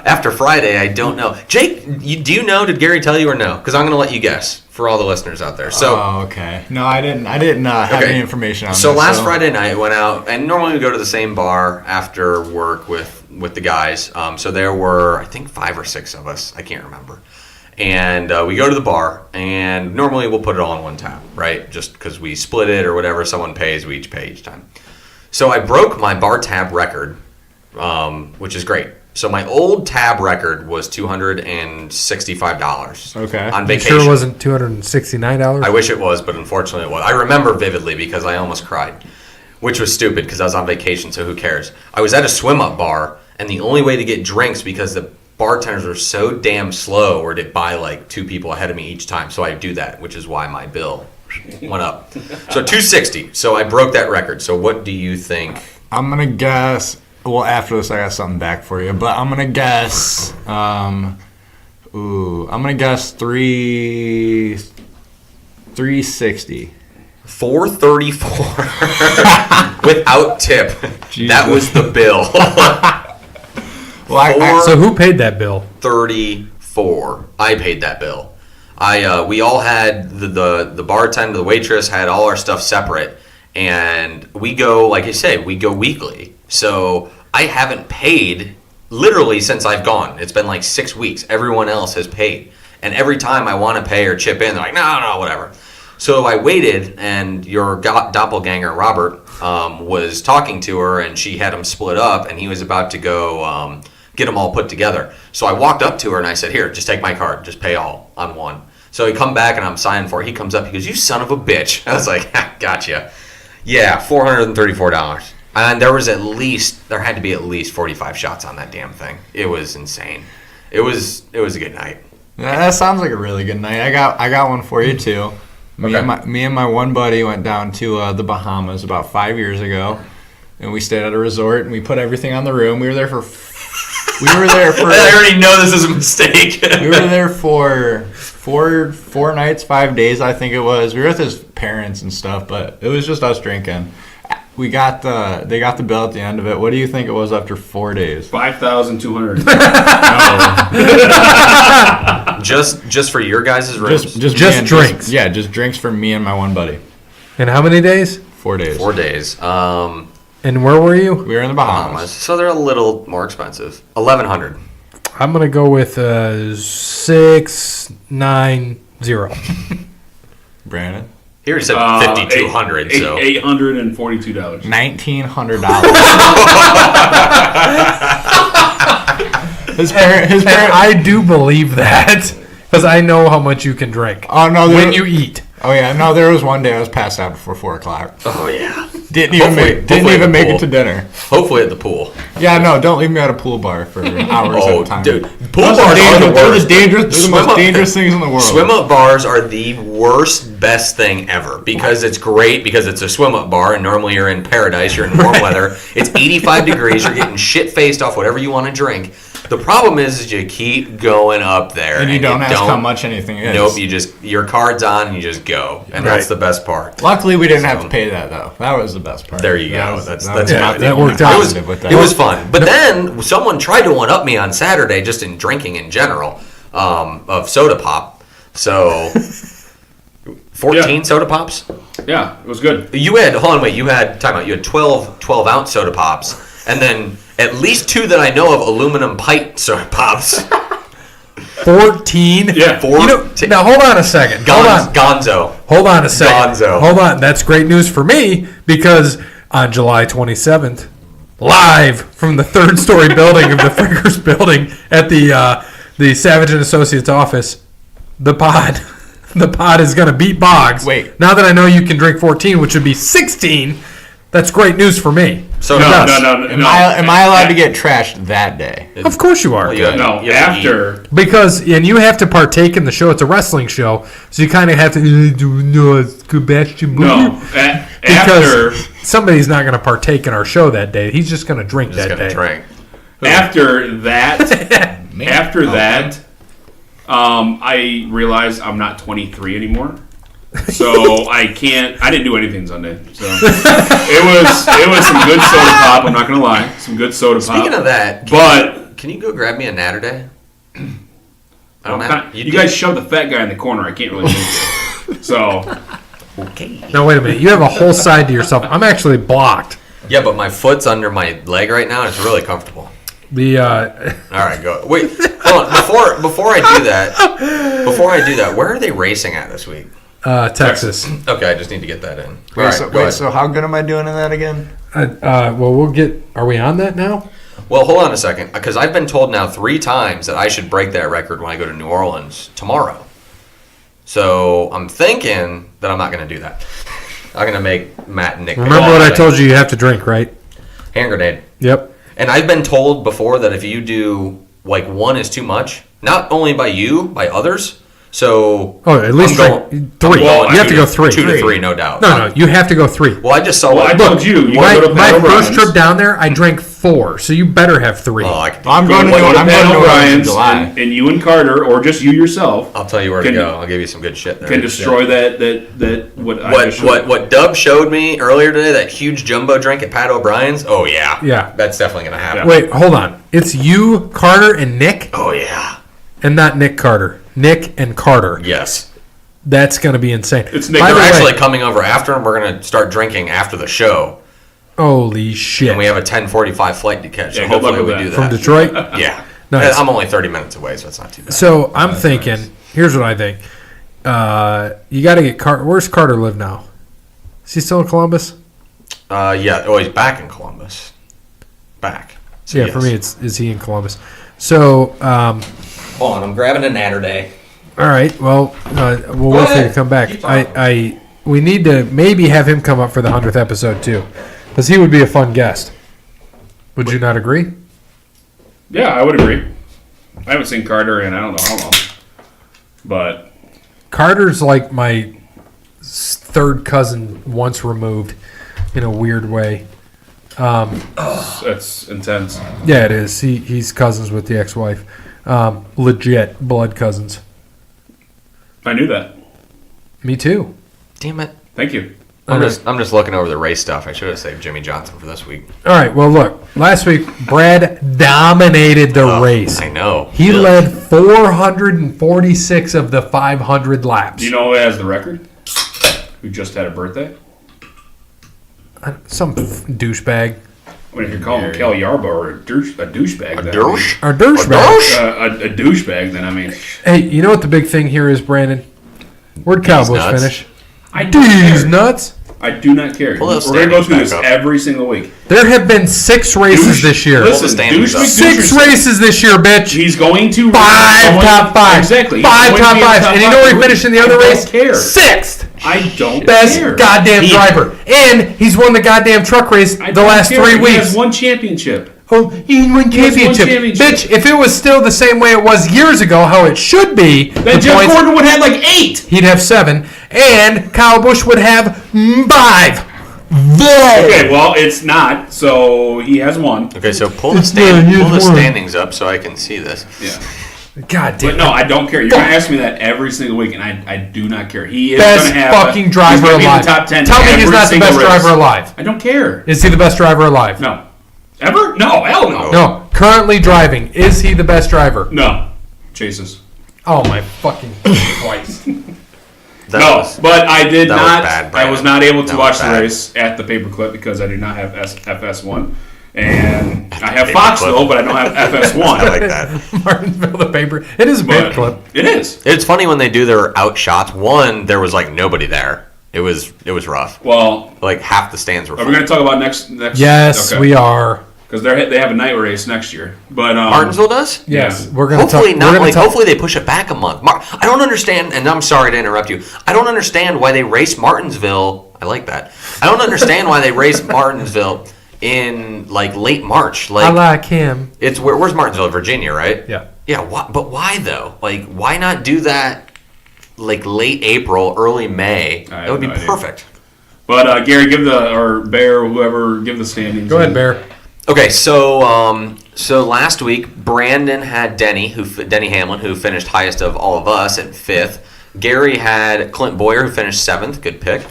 After Friday, I don't know. Jake, do you know? Did Gary tell you or no? Because I'm going to let you guess for all the listeners out there. So, okay. No, I didn't have any information on so this. last Friday night, went out, and normally we go to the same bar after work with the guys. So there were, I think, 5 or 6 of us. I can't remember. And we go to the bar, and normally we'll put it all in one tab, right? Just because we split it or whatever. Someone pays, we each pay each time. So I broke my bar tab record, which is great. So my old tab record was $265. Okay. On You vacation. sure it wasn't $269? I wish it was, but unfortunately it was. I remember vividly because I almost cried, which was stupid because I was on vacation, so who cares? I was at a swim-up bar, and the only way to get drinks because the bartenders were so damn slow were to buy like 2 people ahead of me each time. So I do that, which is why my bill went up. So $260. So I broke that record. So what do you think? I'm going to guess. Well, after this, I got something back for you. But I'm going to guess. I'm going to guess 360. 434 without tip. Jesus. That was the bill. Well, So who paid that bill? 34. I paid that bill. We all had the bartender, the waitress had all our stuff separate, and we go, like I said, we go weekly. So I haven't paid literally since I've gone. It's been like 6 weeks. Everyone else has paid, and every time I want to pay or chip in, they're like, no, whatever. So I waited, and your doppelganger Robert was talking to her, and she had them split up, and he was about to go get them all put together. So I walked up to her and I said, here, just take my card. Just pay all on one. So he come back and I'm signing for it. He comes up, he goes, you son of a bitch. I was like, gotcha. Yeah, $434. And there had to be at least 45 shots on that damn thing. It was insane. It was a good night. that sounds like a really good night. I got one for you, too. Me and my one buddy went down to the Bahamas about 5 years ago, and we stayed at a resort, and we put everything on the room. We were there for I already know this is a mistake. We were there for four nights, 5 days, I think it was. We were with his parents and stuff, but it was just us drinking. They got the bill at the end of it. What do you think it was after 4 days? 5,200. Just for your guys' rooms? Just drinks. Just drinks for me and my one buddy. And how many days? 4 days. 4 days. And where were you? We were in the Bahamas. So they're a little more expensive. $1,100. I'm going to go with 690. Brandon? Here he said 5,200. So $842. $1,900. His parents. I do believe that because I know how much you can drink. Oh no! When you eat. Oh yeah, no. There was one day I was passed out before 4 o'clock. Oh yeah. Didn't even make it to dinner. Hopefully at the pool. Yeah, no. Don't leave me at a pool bar for hours at a time. Dude, pool Those bars are the worst. They're the most dangerous things in the world. Swim-up bars are the worst, best thing ever because it's great because it's a swim-up bar and normally you're in paradise, you're in warm weather. It's 85 degrees, you're getting shit-faced off whatever you want to drink. The problem is you keep going up there. And you don't ask how much anything is. Nope, your card's on and you just go. And that's the best part. Luckily, we didn't have to pay that, though. That was the best part. There you go. That worked out. It was fun. But then someone tried to one-up me on Saturday just in drinking in general of soda pop. So 14 soda pops? Yeah, it was good. You had 12-ounce soda pops. And then at least 2 that I know of aluminum pipe soda pops. 14? Yeah. Now, hold on a second. Gonzo. Hold on a second. Gonzo. Hold on. That's great news for me because on July 27th, live from the 3rd-story building of the Frickers building at the Savage & Associates office, the pod is going to beat Boggs. Wait. Now that I know you can drink 14, which would be 16, that's great news for me. So No. Am I allowed to get trashed that day? Of course you are. No, after. And you have to partake in the show. It's a wrestling show, so you kind of have to After somebody's not going to partake in our show that day. He's just going to drink that day. After that, I realized I'm not 23 anymore. So I didn't do anything Sunday. So it was some good soda pop. I'm not gonna lie, some good soda pop. Speaking of that, can you go grab me a Natter Day? You guys shoved the fat guy in the corner. I can't really move it. So okay. Now wait a minute. You have a whole side to yourself. I'm actually blocked. Yeah, but my foot's under my leg right now, and it's really comfortable. All right, go. Wait, hold on. Before I do that, where are they racing at this week? Texas. Okay, I just need to get that in. So how good am I doing in that again? Well, are we on that now? Well, hold on a second, because I've been told now 3 times that I should break that record when I go to New Orleans tomorrow. So I'm thinking that I'm not going to do that. I'm going to make Matt and Nick. Remember what I told you have to drink, right? Hand grenade. Yep. And I've been told before that if you do, like, 1 is too much, not only by you, by others. So at least drink 3. Well, you have to go 3. 2 to 3, no doubt. No, you have to go 3. Well, I just saw. I told you. My first trip down there, I drank 4, so you better have 3. Oh, I'm going to O'Brien's in July, and you and Carter, or just you yourself. I'll tell you where to go. I'll give you some good shit there. Can destroy that. What Dub showed me earlier today, that huge jumbo drink at Pat O'Brien's. Oh yeah, that's definitely gonna happen. Wait, hold on. It's you, Carter, and Nick. Oh yeah, and not Nick Carter. Nick and Carter. Yes. That's going to be insane. It's Nick. They're actually coming over after, and we're going to start drinking after the show. Holy shit. And we have a 10:45 flight to catch, so Yeah, hopefully we do that. From Detroit? Yeah. Nice. I'm only 30 minutes away, so it's not too bad. So I'm thinking, here's what I think. You got to get Carter. Where's Carter live now? Is he still in Columbus? Yeah. Oh, he's back in Columbus. Back. So yeah, yes. For me, is he in Columbus? So, hold on, I'm grabbing a Natter Day. All right. Well, we'll wait for you to come back. We need to maybe have him come up for the 100th episode too, because he would be a fun guest. Would you not agree? Yeah, I would agree. I haven't seen Carter in I don't know how long, but Carter's like my third cousin once removed, in a weird way. That's intense. Yeah, it is. He's cousins with the ex-wife. Legit blood cousins. I knew that. Me too. Damn it. Thank you. I'm just looking over the race stuff. I should have saved Jimmy Johnson for this week. All right. Well, look. Last week, Brad dominated the race. I know. He led 446 of the 500 laps. Do you know who has the record? Who just had a birthday? Some douchebag. I mean, if you're calling Kelly Yarborough a douchebag, a douche? A douchebag. A douchebag, then I mean. Hey, you know what the big thing here is, Brandon? Where'd Cowboys finish? These nuts. I do not care. Well, we're going to go through this every single week. There have been 6 races this year. Listen, 6 races this year, bitch. He's going to 5 top 5. Exactly. 5 top 5. And you know where he finished in the other race? Care. 6th. I don't Best care. goddamn driver. And he's won the goddamn truck race the last 3 weeks. He has one championship. Oh, he won championship. Bitch, if it was still the same way it was years ago, how it should be, then Jeff Gordon would have like 8. He'd have 7. And Kyle Busch would have 5. Okay, well, it's not, so he has 1. Okay, so pull the standings up so I can see this. Yeah. God damn. But no, I don't care. You're going to ask me that every single week, and I do not care. He is best going to have fucking driver he's alive. In the top 10 Tell me he's not the best driver alive. I don't care. Is he the best driver alive? No. Ever? No, hell no. No. Currently driving. Is he the best driver? No. Chases. Oh my fucking Christ. But I did not. Bad, I was not able to watch the race at the paperclip because I do not have FS1. And I have Foxville, but I don't have FS1. I like that. Martinsville, the paper. It is a paperclip. It is. It's funny when they do their outshots. One, there was like nobody there. It was rough. Well, like half the stands were full. Are we going to talk about next? Yes, we are. Because they have a night race next year. But Martinsville does? Yes. Yeah. We're going to hopefully they push it back a month. I don't understand, and I'm sorry to interrupt you. I don't understand why they race Martinsville. I like that. I don't understand why they race Martinsville in like late March. Like, I like him. It's where's Martinsville, Virginia, right? Yeah. Yeah. But why though? Like, why not do that like late April, early May? That would be perfect. But Gary, Bear, whoever, give the standings. Go ahead, Bear. Okay, so last week Brandon had Denny Hamlin, who finished highest of all of us at 5th. Gary had Clint Boyer, who finished 7th. Good pick.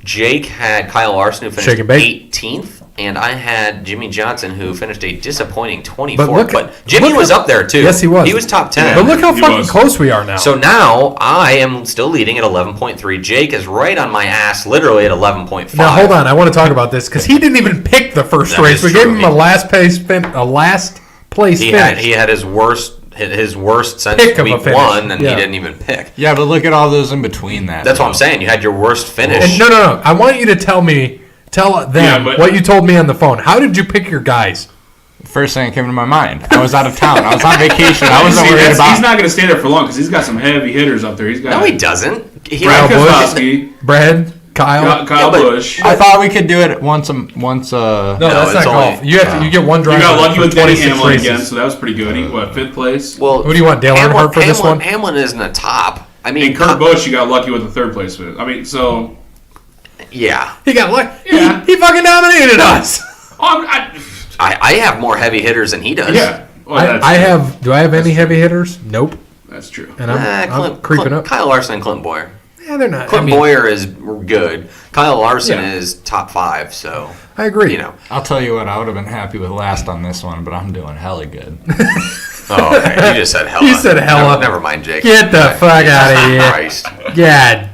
Jake had Kyle Larson, who Shake and finished bake. 18th. And I had Jimmy Johnson, who finished a disappointing 24th. But look Jimmy was up there, too. Yes, he was. He was top 10. But look how He fucking was. close we are now. So now I am still leading at 11.3. Jake is right on my ass, literally at 11.5. now hold on, I want to talk about this because he didn't even pick the first That race. is We gave true. him a last place He finish. had his worst since Pick of a week finish. 1, and Yeah. he didn't even pick. Yeah, but look at all those in between that. That's what I'm saying. You had your worst finish. And no. I want you to tell them but- what you told me on the phone. How did you pick your guys? First thing that came to my mind. I was out of town. I was on vacation. I wasn't See, worried he's about. not going to stay there for long because he's got some heavy hitters up there. He's got No, he doesn't. He Kyle Kyle Busch. Kozlowski, Brad, Kyle. Kyle but- Busch. I thought we could do it once. No, that's it's not only- golf. You get one You driver. got lucky for with Denny 26 Hamlin races. again, so that was pretty good. He, 5th place? Well, Who do you want, Dale Earnhardt for this one? Hamlin isn't a top. I mean, And Kurt Busch, you got lucky with the 3rd place with. I mean, so yeah. He got lucky. Yeah. He fucking dominated us. I have more heavy hitters than he does. yeah. Well, that's I true. have. Do I have any heavy hitters? Nope. That's true. And I'm creeping up. Kyle Larson and Clint Boyer. Yeah, they're not. Clint Boyer is good. Kyle Larson Yeah. is top 5, so, I agree. you know. I'll tell you what. I would have been happy with last on this one, but I'm doing hella good. Oh, okay. You just said hella. You said hella. Never mind, Jake. Get the fuck out of here. Christ. God.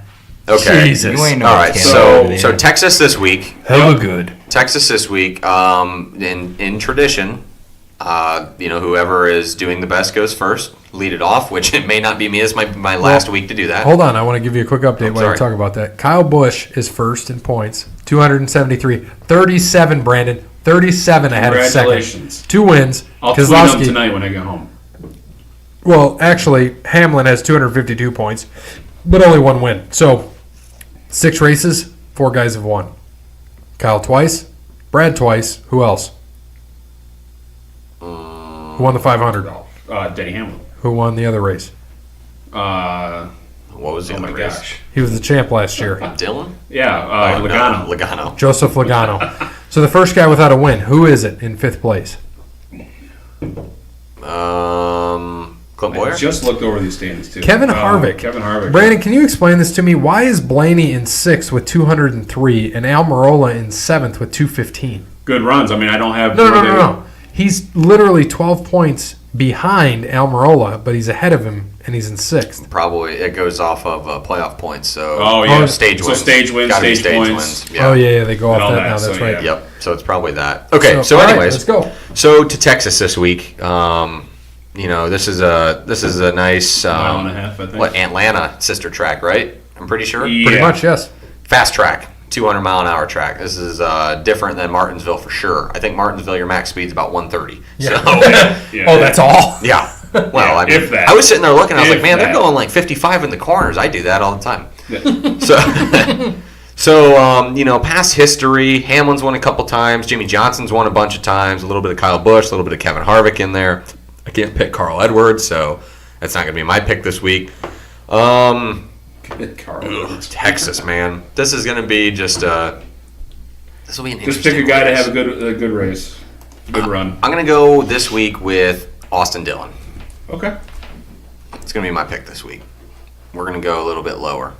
Okay. Jesus. You ain't no All right. candy So over there. Texas this week. Hella good. Texas this week. In tradition, whoever is doing the best goes first. Lead it off, which it may not be me. It's my last week to do that. Hold on, I want to give you a quick update while you sorry. talk about that. Kyle Busch is first in points, 273. 37, Brandon. 37 ahead of second. Congratulations. 2 wins. I'll tweet them Keselowski. tonight when I get home. Well, actually, Hamlin has 252 points, but only 1 win. So, 6 races, 4 guys have won. Kyle twice, Brad twice. Who else? Who won the 500? Denny Hamlin. Who won the other race? Uh, What was the oh other my race? gosh. He was the champ last year. Dylan? Yeah, Oh, no, Logano. Logano. Joseph Logano. So the first guy without a win, who is it in 5th place? Clint I Boyer? just looked over these standings too. Kevin Harvick. Kevin Harvick. Brandon, can you explain this to me? Why is Blaney in 6th with 203 and Almirola in 7th with 215? Good runs. I mean, I don't have. No. He's literally 12 points behind Almirola, but he's ahead of him, and he's in 6th. Probably it goes off of playoff points. So Oh yeah. stage So wins. stage wins, Gotta be stage points. wins. Yeah. Oh, yeah, they go off And all that that, now. so, That's right. yeah. Yep. So it's probably that. Okay. So all right, anyways, let's go. So to Texas this week. This is a nice Mile and a half, I think. What Atlanta sister track, right? I'm pretty sure. Pretty much, yes. Fast track, 200 mile an hour track. This is different than Martinsville for sure. I think Martinsville your max speed's about 130. Yeah. So Yeah. Oh, that's all? yeah. Well, I mean, If that. I was sitting there looking. I was If like, man, they're that. going like 55 in the corners. I do that all the time. Yeah. So, past history, Hamlin's won a couple times. Jimmy Johnson's won a bunch of times. A little bit of Kyle Busch, a little bit of Kevin Harvick in there. I can't pick Carl Edwards, so that's not going to be my pick this week. Carl. Texas, man. This is going to be just this will be an Just pick a interesting guy to race. have a good race, good run. I'm going to go this week with Austin Dillon. Okay. It's going to be my pick this week. We're going to go a little bit lower.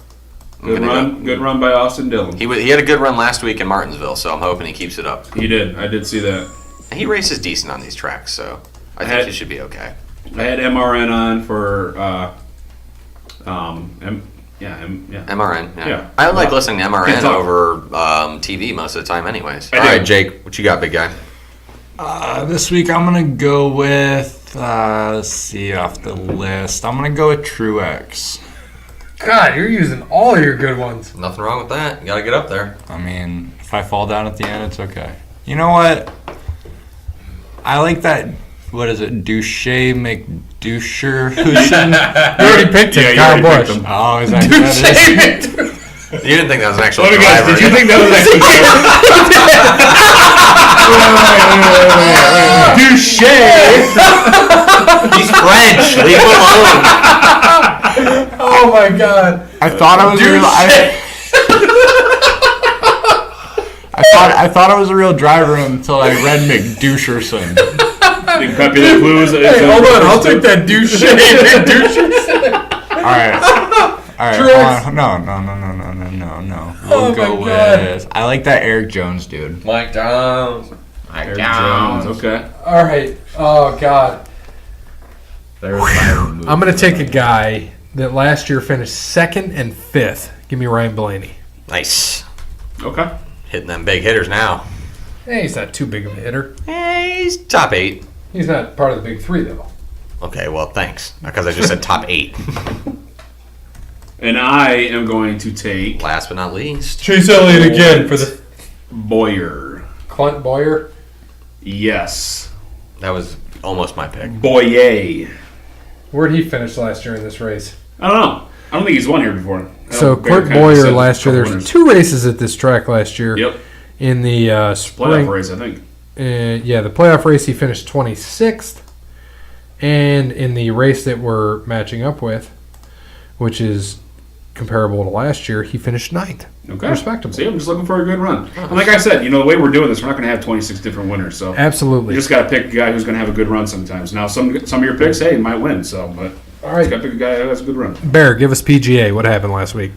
I'm Good gonna run. Good run by Austin Dillon. He had a good run last week in Martinsville, so I'm hoping he keeps it up. He did. I did see that. He races decent on these tracks, so I think he should be okay. I had MRN on for MRN, yeah. Yeah. I like listening to MRN Can't talk. over TV most of the time anyways. I All do. right, Jake, what you got, big guy? This week I'm gonna go with. Let's see off the list. I'm gonna go with Truex. God, you're using all your good ones. Nothing wrong with that. You got to get up there. I mean, if I fall down at the end, it's okay. You know what? I like that. What is it? Douche McDoucher. You already picked Yeah, it, you Kyle already Busch. picked him. Oh, is that who that is? You didn't think that was an actual Let me driver. guess. Did you think that was actually Douche? He's French. Leave him alone. Oh, my God. I thought I was real. I thought I was a real driver until I read McDoucherson. Big Pepe Le Blues. Hey, hold on. I'll take that douche. All right. All right, Truex. hold on. No. Oh We'll go my God. with. I like that Eric Jones dude. Mike Jones. Aaron Jones. Okay. All right. Oh God. There's my move. I'm gonna take a guy that last year finished 2nd and 5th. Give me Ryan Blaney. Nice. Okay. Hitting them big hitters now. Hey, he's not too big of a hitter. He's top 8. He's not part of the big 3 though. Okay, well, thanks. Because I just said top 8. And I am going to take Last but not least. Chase Elliott again for the Boyer. Clint Boyer. Yes. That was almost my pick. Boyer. Where'd he finish last year in this race? I don't know. I don't think he's won here before. So Clint Boyer last year. There's 2 races at this track last year. Yep. In the spring Playoff race, I think. The playoff race he finished 26th, and in the race that we're matching up with, which is comparable to last year, he finished 9th. Okay. Respectable. See, I'm just looking for a good run. And like I said, the way we're doing this, we're not going to have 26 different winners. So Absolutely. you just got to pick a guy who's going to have a good run sometimes. Now, some of your picks, hey, might win. So, but All right. you got to pick a guy who has a good run. Bear, give us PGA. What happened last week?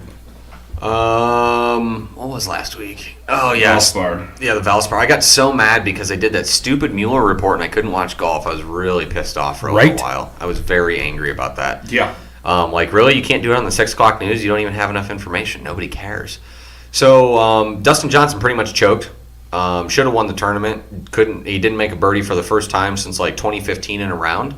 What was last week? Oh, yes. Valspar. Yeah, the Valspar. I got so mad because I did that stupid Mueller report and I couldn't watch golf. I was really pissed off for a little while. I was very angry about that. Yeah. Really, you can't do it on the 6 o'clock news. You don't even have enough information. Nobody cares. So, Dustin Johnson pretty much choked. Should have won the tournament. He didn't make a birdie for the first time since like 2015 in a round.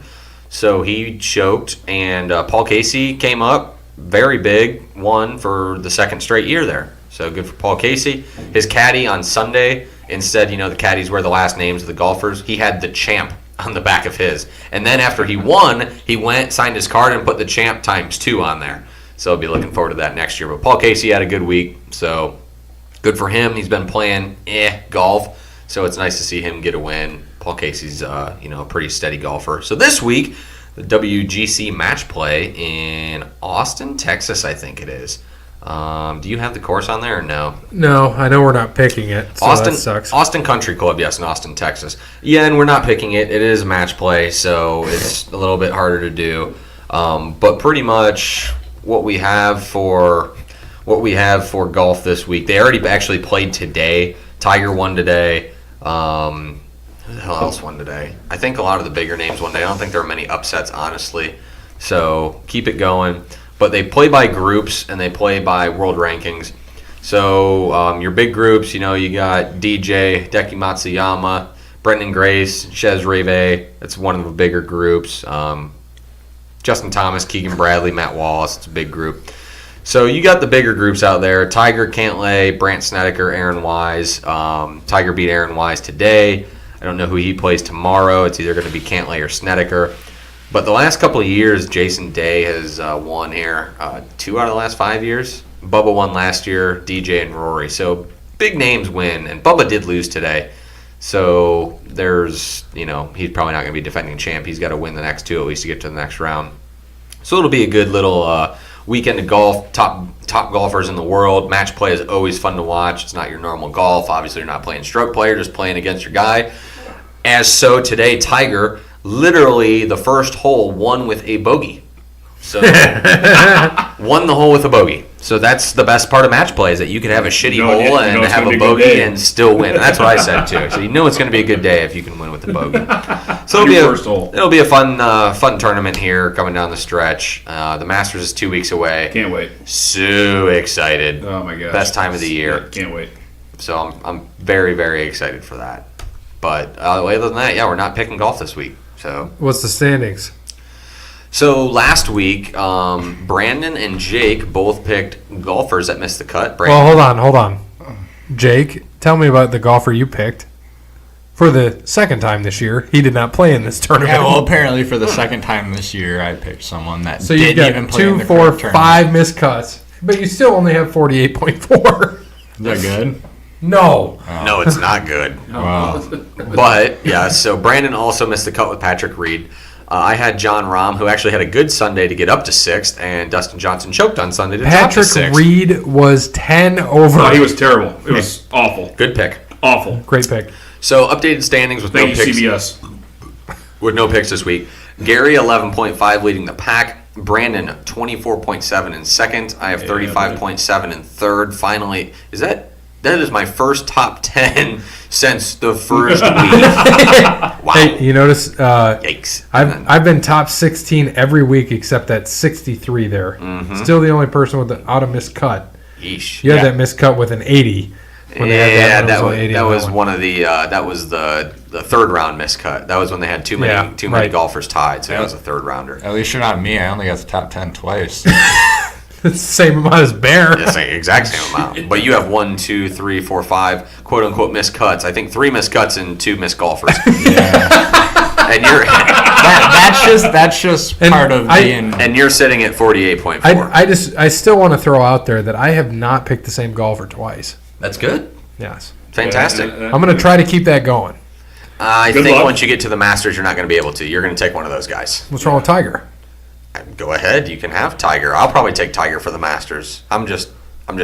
So he choked. And Paul Casey came up. Very big, won for the 2nd straight year there. So good for Paul Casey. His caddy on Sunday, instead, the caddies wear the last names of the golfers. He had the champ on the back of his. And then after he won, he went, signed his card, and put the champ ×2 on there. So I'll be looking forward to that next year. But Paul Casey had a good week, so good for him. He's been playing golf, so it's nice to see him get a win. Paul Casey's a pretty steady golfer. So this week, the WGC match play in Austin, Texas, I think it is. Do you have the course on there or no? No, I know we're not picking it, so that sucks. Austin Country Club, yes, in Austin, Texas. Yeah, and we're not picking it. It is a match play, so it's a little bit harder to do. But pretty much what we have for golf this week, they already actually played today. Tiger won today. Who the hell else won today? I think a lot of the bigger names won today. I don't think there are many upsets, honestly. So keep it going. But they play by groups, and they play by world rankings. So your big groups, you got DJ, Deki Matsuyama, Brendan Grace, Chez Reve. That's one of the bigger groups. Justin Thomas, Keegan Bradley, Matt Wallace. It's a big group. So you got the bigger groups out there. Tiger, Cantlay, Brandt Snedeker, Aaron Wise. Tiger beat Aaron Wise today. I don't know who he plays tomorrow. It's either going to be Cantlay or Snedeker. But the last couple of years, Jason Day has won here. 2 out of the last 5 years. Bubba won last year, DJ and Rory. So big names win. And Bubba did lose today. So there's, he's probably not going to be defending champ. He's got to win the next 2 at least to get to the next round. So it'll be a good little weekend of golf. Top golfers in the world. Match play is always fun to watch. It's not your normal golf. Obviously, you're not playing stroke play. You're just playing against your guy. As so today, Tiger, literally the first hole won with a bogey. So won the hole with a bogey. So that's the best part of match play is that you can have a shitty hole and have a bogey and still win. And that's what I said too. So it's going to be a good day if you can win with the bogey. So it'll be a fun tournament here coming down the stretch. The Masters is 2 weeks away. Can't wait. So excited. Oh my gosh. Best time of the year. Yeah, can't wait. So I'm very, very excited for that. But other than that, we're not picking golf this week. So What's the standings? So last week, Brandon and Jake both picked golfers that missed the cut. Well, hold on. Jake, tell me about the golfer you picked. For the second time this year, he did not play in this tournament. Yeah, well, apparently for the second time this year, I picked someone that so you didn't even got play in 2, the 4, correct tournament. 5 missed cuts, but you still only have 48.4. Is that good? No. No, it's not good. Wow. But, so Brandon also missed the cut with Patrick Reed. I had John Rahm, who actually had a good Sunday to get up to 6th, and Dustin Johnson choked on Sunday to drop to 6th. Patrick Reed was 10 over. Oh, he was terrible. It was awful. Good pick. Awful. Great pick. So updated standings with Thank no you, picks. CBS. With no picks this week. Gary 11.5 leading the pack. Brandon, 24.7 in second. I have 35.7 in third. Finally, that is my first top 10 since the first week. Wow. Hey, you notice? Yikes. I've been top 16 every week except that 63 there. Mm-hmm. Still the only person without a missed cut. Yeesh. You had that missed cut with an 80. When they had that was one. one of the that was the third round miscut. That was when they had too many golfers tied, so that was a third rounder. At least you're not me. I only got the top 10 twice. It's the same amount as Bear. It's the exact same amount. But you have 1, 2, 3, 4, 5 quote unquote miscuts. I think 3 miscuts and 2 missed golfers. Yeah. And you're that's just part of being. And you're sitting at 48.4. I still want to throw out there that I have not picked the same golfer twice. That's good. Yes. Fantastic. I'm going to try to keep that going. I think once you get to the Masters, you're not going to be able to. You're going to take one of those guys. What's wrong with Tiger? Go ahead. You can have Tiger. I'll probably take Tiger for the Masters. I'm just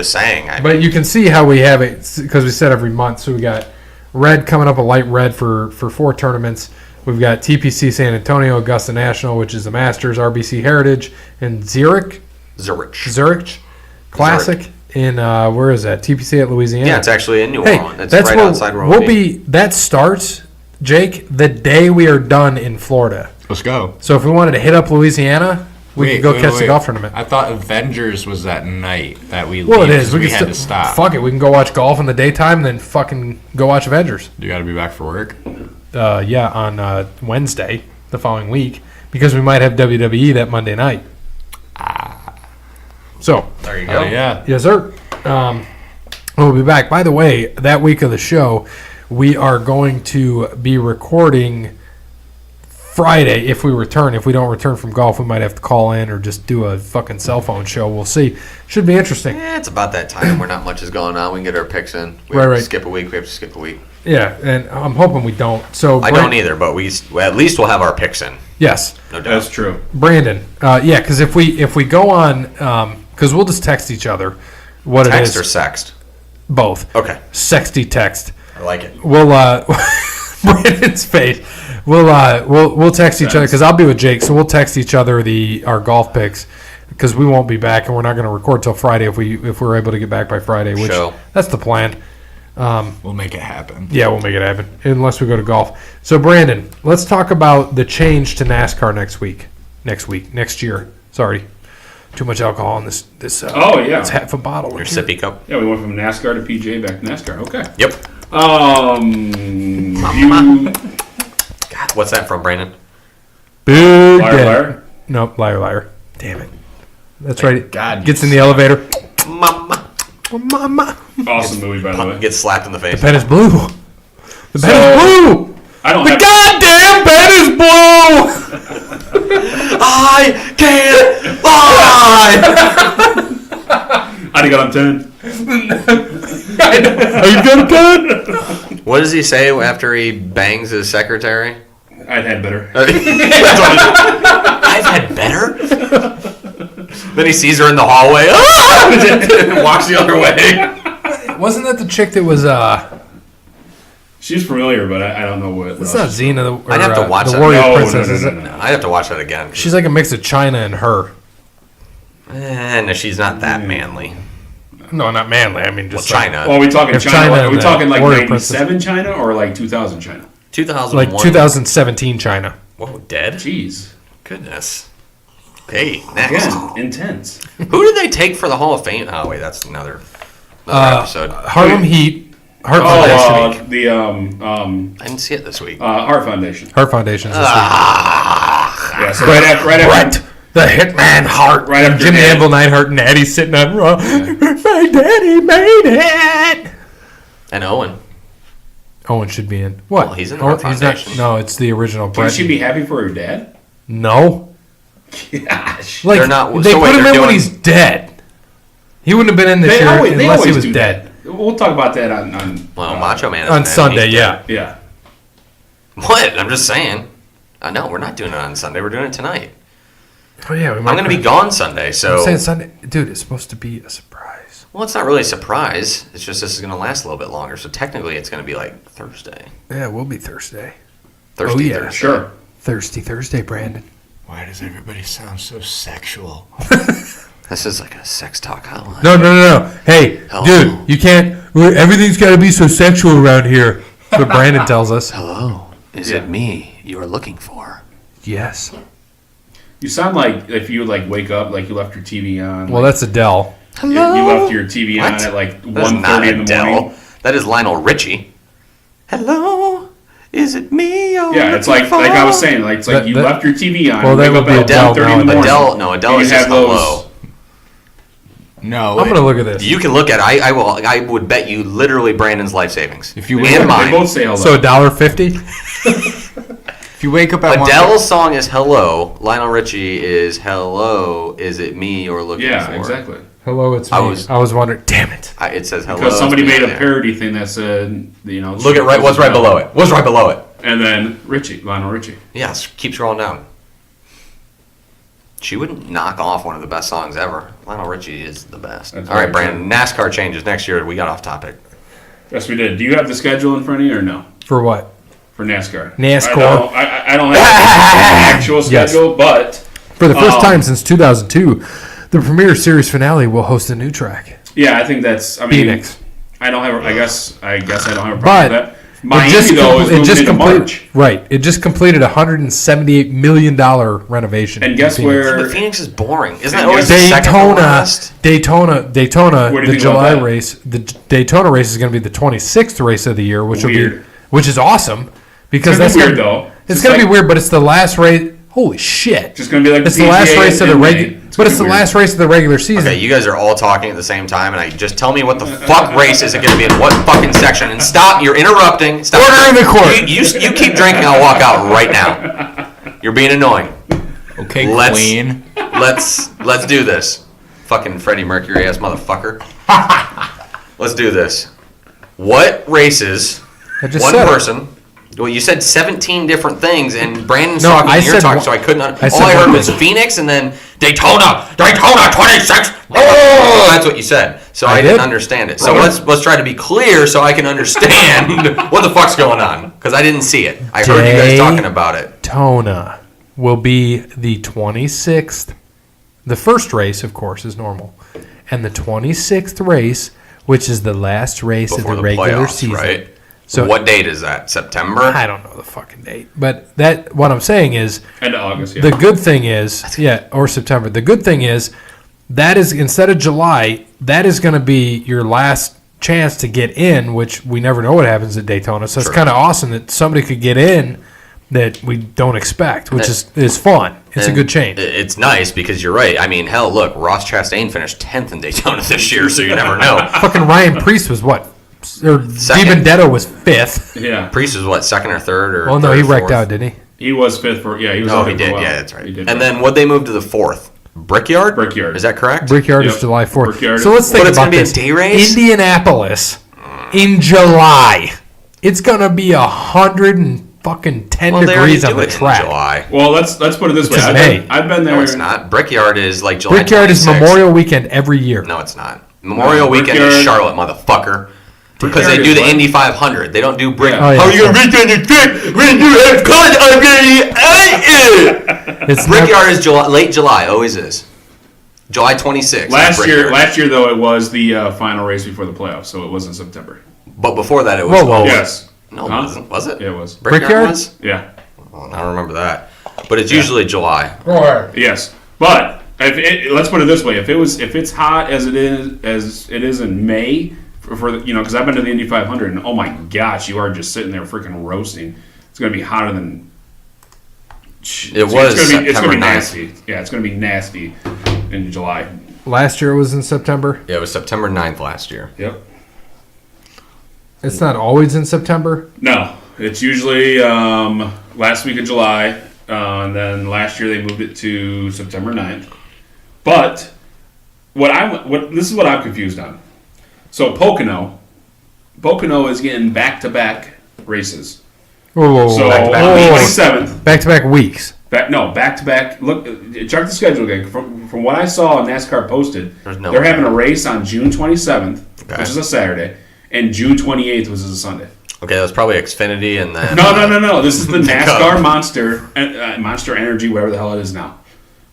saying. But you can see how we have it because we said every month. So we got red coming up, a light red for 4 tournaments. We've got TPC San Antonio, Augusta National, which is the Masters, RBC Heritage, and Zurich Classic. Zurich. In where is that? TPC at Louisiana. Yeah, it's actually in New Orleans. It's that's right outside where we'll be. That starts, Jake, the day we are done in Florida. Let's go. So if we wanted to hit up Louisiana, we could go catch the golf tournament. I thought Avengers was that night that we Well, leave it is. we had to stop. Fuck it. We can go watch golf in the daytime and then fucking go watch Avengers. You got to be back for work? Yeah, on Wednesday, the following week, because we might have WWE that Monday night. So There you go. Oh, yeah. yes, sir. We'll be back. By the way, that week of the show, we are going to be recording Friday if we return. If we don't return from golf, we might have to call in or just do a fucking cell phone show. We'll see. Should be interesting. Yeah, it's about that time where not much is going on. We can get our picks in. We Right, have to right. skip a week. We have to skip a week. Yeah, and I'm hoping we don't. So I don't either, but at least we'll have our picks in. Yes, No doubt. That's true. Brandon. Yeah, because if we go on, because we'll just text each other what Text it or is. sext? Both. Okay. Sexty text. I like it. We'll Brandon's face. We'll text each other because I'll be with Jake, so we'll text each other our golf picks because we won't be back and we're not going to record till Friday if we're able to get back by Friday. Which Sure. that's the plan. We'll make it happen. Yeah, we'll make it happen unless we go to golf. So Brandon, let's talk about the change to NASCAR next year. Sorry, too much alcohol in this. Oh, yeah. It's half a bottle. Your sippy cup. Yeah, we went from NASCAR to PGA back to NASCAR. Okay. Yep. God, what's that from, Brandon? Big Liar, Daddy. liar. Nope, liar. Damn it. That's right. God, Gets you in the elevator. Mama. Oh, mama. Awesome movie, by the way. Gets slapped in the face. The pen is blue. The pen So- is blue. I don't The have. goddamn pen is blue. I can't lie. I think I'm 10. Are you good, good? What does he say after he bangs his secretary? I'd had better. I've had better. Then he sees her in the hallway. And walks the other way. Wasn't that the chick that was She's familiar, but I don't know what. it's not Xena I'd have to watch the that. warrior No, princess, no, is no, it? no, no. I'd have to watch that again. She's like a mix of China and her. No, she's not that manly. No, not manly. I mean Well, just like- China. Oh, are we talking If China? China Are we and talking the like warrior 97 China or like 2000 China? 2001. like 2017 China. Whoa, dead? Jeez. Goodness. Hey, next. Again, intense. Who did they take for the Hall of Fame? Oh, wait, that's another episode. Harlem Heat. Heart Oh, Foundation. the I didn't see it this week. Heart Foundation. Heart Foundation's this Yeah, so week. right after Brett, the Hitman Hart. Right after Jimmy Ed. Anvil, Neidhart, and Eddie sitting on Raw. My daddy made it. And Owen. Owen should be in. What? Well, he's in the Heart he's not. Foundation. No, it's the original. Can Brett. she be happy for her dad? No. Gosh. Like They're not- they so put wait, him they're in when doing- he's dead. He wouldn't have been in this year unless he was do dead. that. We'll talk about that on Well, Macho Man is On in it. Sunday, yeah. yeah. What? I'm just saying. No, we're not doing it on Sunday. We're doing it tonight. Oh yeah, I'm going to be gone Sunday, so... I'm saying Sunday, dude. It's supposed to be a surprise. Well, it's not really a surprise. It's just this is going to last a little bit longer. So technically, it's going to be like Thursday. Yeah, it will be Thursday. Thursday, yeah. Thursday. Sure. Thirsty Thursday, Brandon. Why does everybody sound so sexual? This is like a sex talk hotline. No. Hey, Hello. dude, you can't. Everything's got to be so sexual around here. That's what Brandon tells us. Hello, is it me you are looking for? Yes. You sound like if you like wake up, like you left your TV on. Well, that's Adele. You left your TV on at like 1:30 in the morning. That is Lionel Richie. Hello, is it me you're Yeah, it's looking like for? I was saying, like it's like you That- left your TV on. Well, that wake would up be at Adele 1:30 in the now. morning. Adele and is you just have those- hello. No. I'm going to look at this. You can look at it. I would bet you literally Brandon's life savings. If you and wake up- mine. They both say hello. So $1.50? If you wake up at Adele's song is Hello. Lionel Richie is Hello, is it me you're looking for? yeah, exactly. Hello, it's me. I I was wondering. Damn it. It says Hello. Because somebody it's me made a there. parody thing that said, Look at what's right below it. What's right below it? And then Lionel Richie. Yes, keep scrolling down. She wouldn't knock off one of the best songs ever. Lionel Richie is the best. That's All right, very Brandon. NASCAR changes next year. We got off topic. Yes, we did. Do you have the schedule in front of you or no? For what? For NASCAR. NASCAR. I don't have the actual Yes. schedule, but For the first time since 2002, the Premier Series finale will host a new track. yeah, I think that's. I mean, Phoenix. I don't have. I guess I don't have a problem But with that. Miami though is moving into March. Right. It just completed a $178 million renovation. And in guess Phoenix. where? But Phoenix is boring. Isn't that And always the second from Daytona, last? Daytona, What do you the think about July that? race. The Daytona race is going to be the 26th race of the year, which Weird. which is awesome because It's that's gonna be weird gonna- though. It's Just going to like- be weird, but it's the last race. Holy shit! Just gonna be like It's the last PGA race of the in May. regular, It's but gonna it's the be weird. last race of the regular season. Okay, you guys are all talking at the same time, and I just tell me what the fuck race is it going to be in what fucking section? And stop! You're interrupting. Stop. Order in the court. You keep drinking. I'll walk out right now. You're being annoying. Okay, Let's- Queen. Let's do this. Fucking Freddie Mercury ass motherfucker. Let's do this. What races? I just One said it. person. Well, you said 17 different things, and Brandon's No, talking I and you're said talking, one- so I couldn't. I All said I heard one was thing. Phoenix, and then Daytona 26. Oh, that's what you said. So I didn't did? understand it. So let's try to be clear, so I can understand what the fuck's going on, because I didn't see it. I heard you guys talking about it. Daytona will be the 26th. The first race, of course, is normal, and the 26th race, which is the last race Before of the the regular playoffs, season. right? So What date is that? September? I don't know the fucking date, but that what I'm saying is End of August. Yeah. the good thing is or September. The good thing is that is instead of July, that is going to be your last chance to get in, which we never know what happens at Daytona. So it's kind of awesome that somebody could get in that we don't expect, which is fun. It's a And good change. It's nice because you're right. I mean, hell, look, Ross Chastain finished 10th in Daytona this year, so you never know. Fucking Ryan Priest was what? Or Second. DiBenedetto was 5th. yeah. Priest was what, second or third? Or Well, no, third, he wrecked fourth? out, didn't he? He was fifth for. Yeah, he was. Oh, out he there for a did. while. Yeah, that's right. He did. And then what'd they move to the fourth? Brickyard? Brickyard. Is that correct? Brickyard Yep. is July 4th. Brickyard So is- let's think But it's about gonna be a this. day race? Indianapolis in July. It's gonna be 110 Well, they already degrees on do the it in track. July. Well, let's put it this way. It's I've May. been there. No, it's not. Brickyard is like July Brickyard is 26th. Memorial Weekend every year. No, it's not. Memorial No, Weekend is Brickyard- Charlotte, motherfucker. Because Brickyard they do is the what? Indy 500. They don't do Brick. Yeah. Oh, yeah. How are you going to reach on the trip when you have college already? It's Brickyard is late July. Always is. July 26th. Last Brickyard. year though, it was the final race before the playoffs, so it was in September. But before that, it was. Whoa, whoa. Yes. No, it Huh? wasn't. Was it? Yeah, it was. Brickyard? Was? Yeah. Oh, I don't remember that. But it's usually July. Go ahead. Yes, but let's put it this way: if it's hot as it is in May for because I've been to the Indy 500 and oh my gosh, you are just sitting there freaking roasting. It's gonna be hotter than. It was It's gonna be September 9th. nasty. Yeah, it's gonna be nasty in July. Last year it was in September. Yeah, it was September 9th last year. Yep. It's not always in September. No, it's usually last week of July, and then last year they moved it to September 9th. But this is what I'm confused on. So Pocono is getting back-to-back races. Whoa, So Back-to-back on the weeks. 27th, back-to-back weeks. back-to-back. Look, check the schedule again. From what I saw, NASCAR posted, There's no they're way. having a race on June 27th, Okay. which is a Saturday, and June 28th was a Sunday. Okay, that was probably Xfinity and then... No. This is the NASCAR Monster Energy, whatever the hell it is now.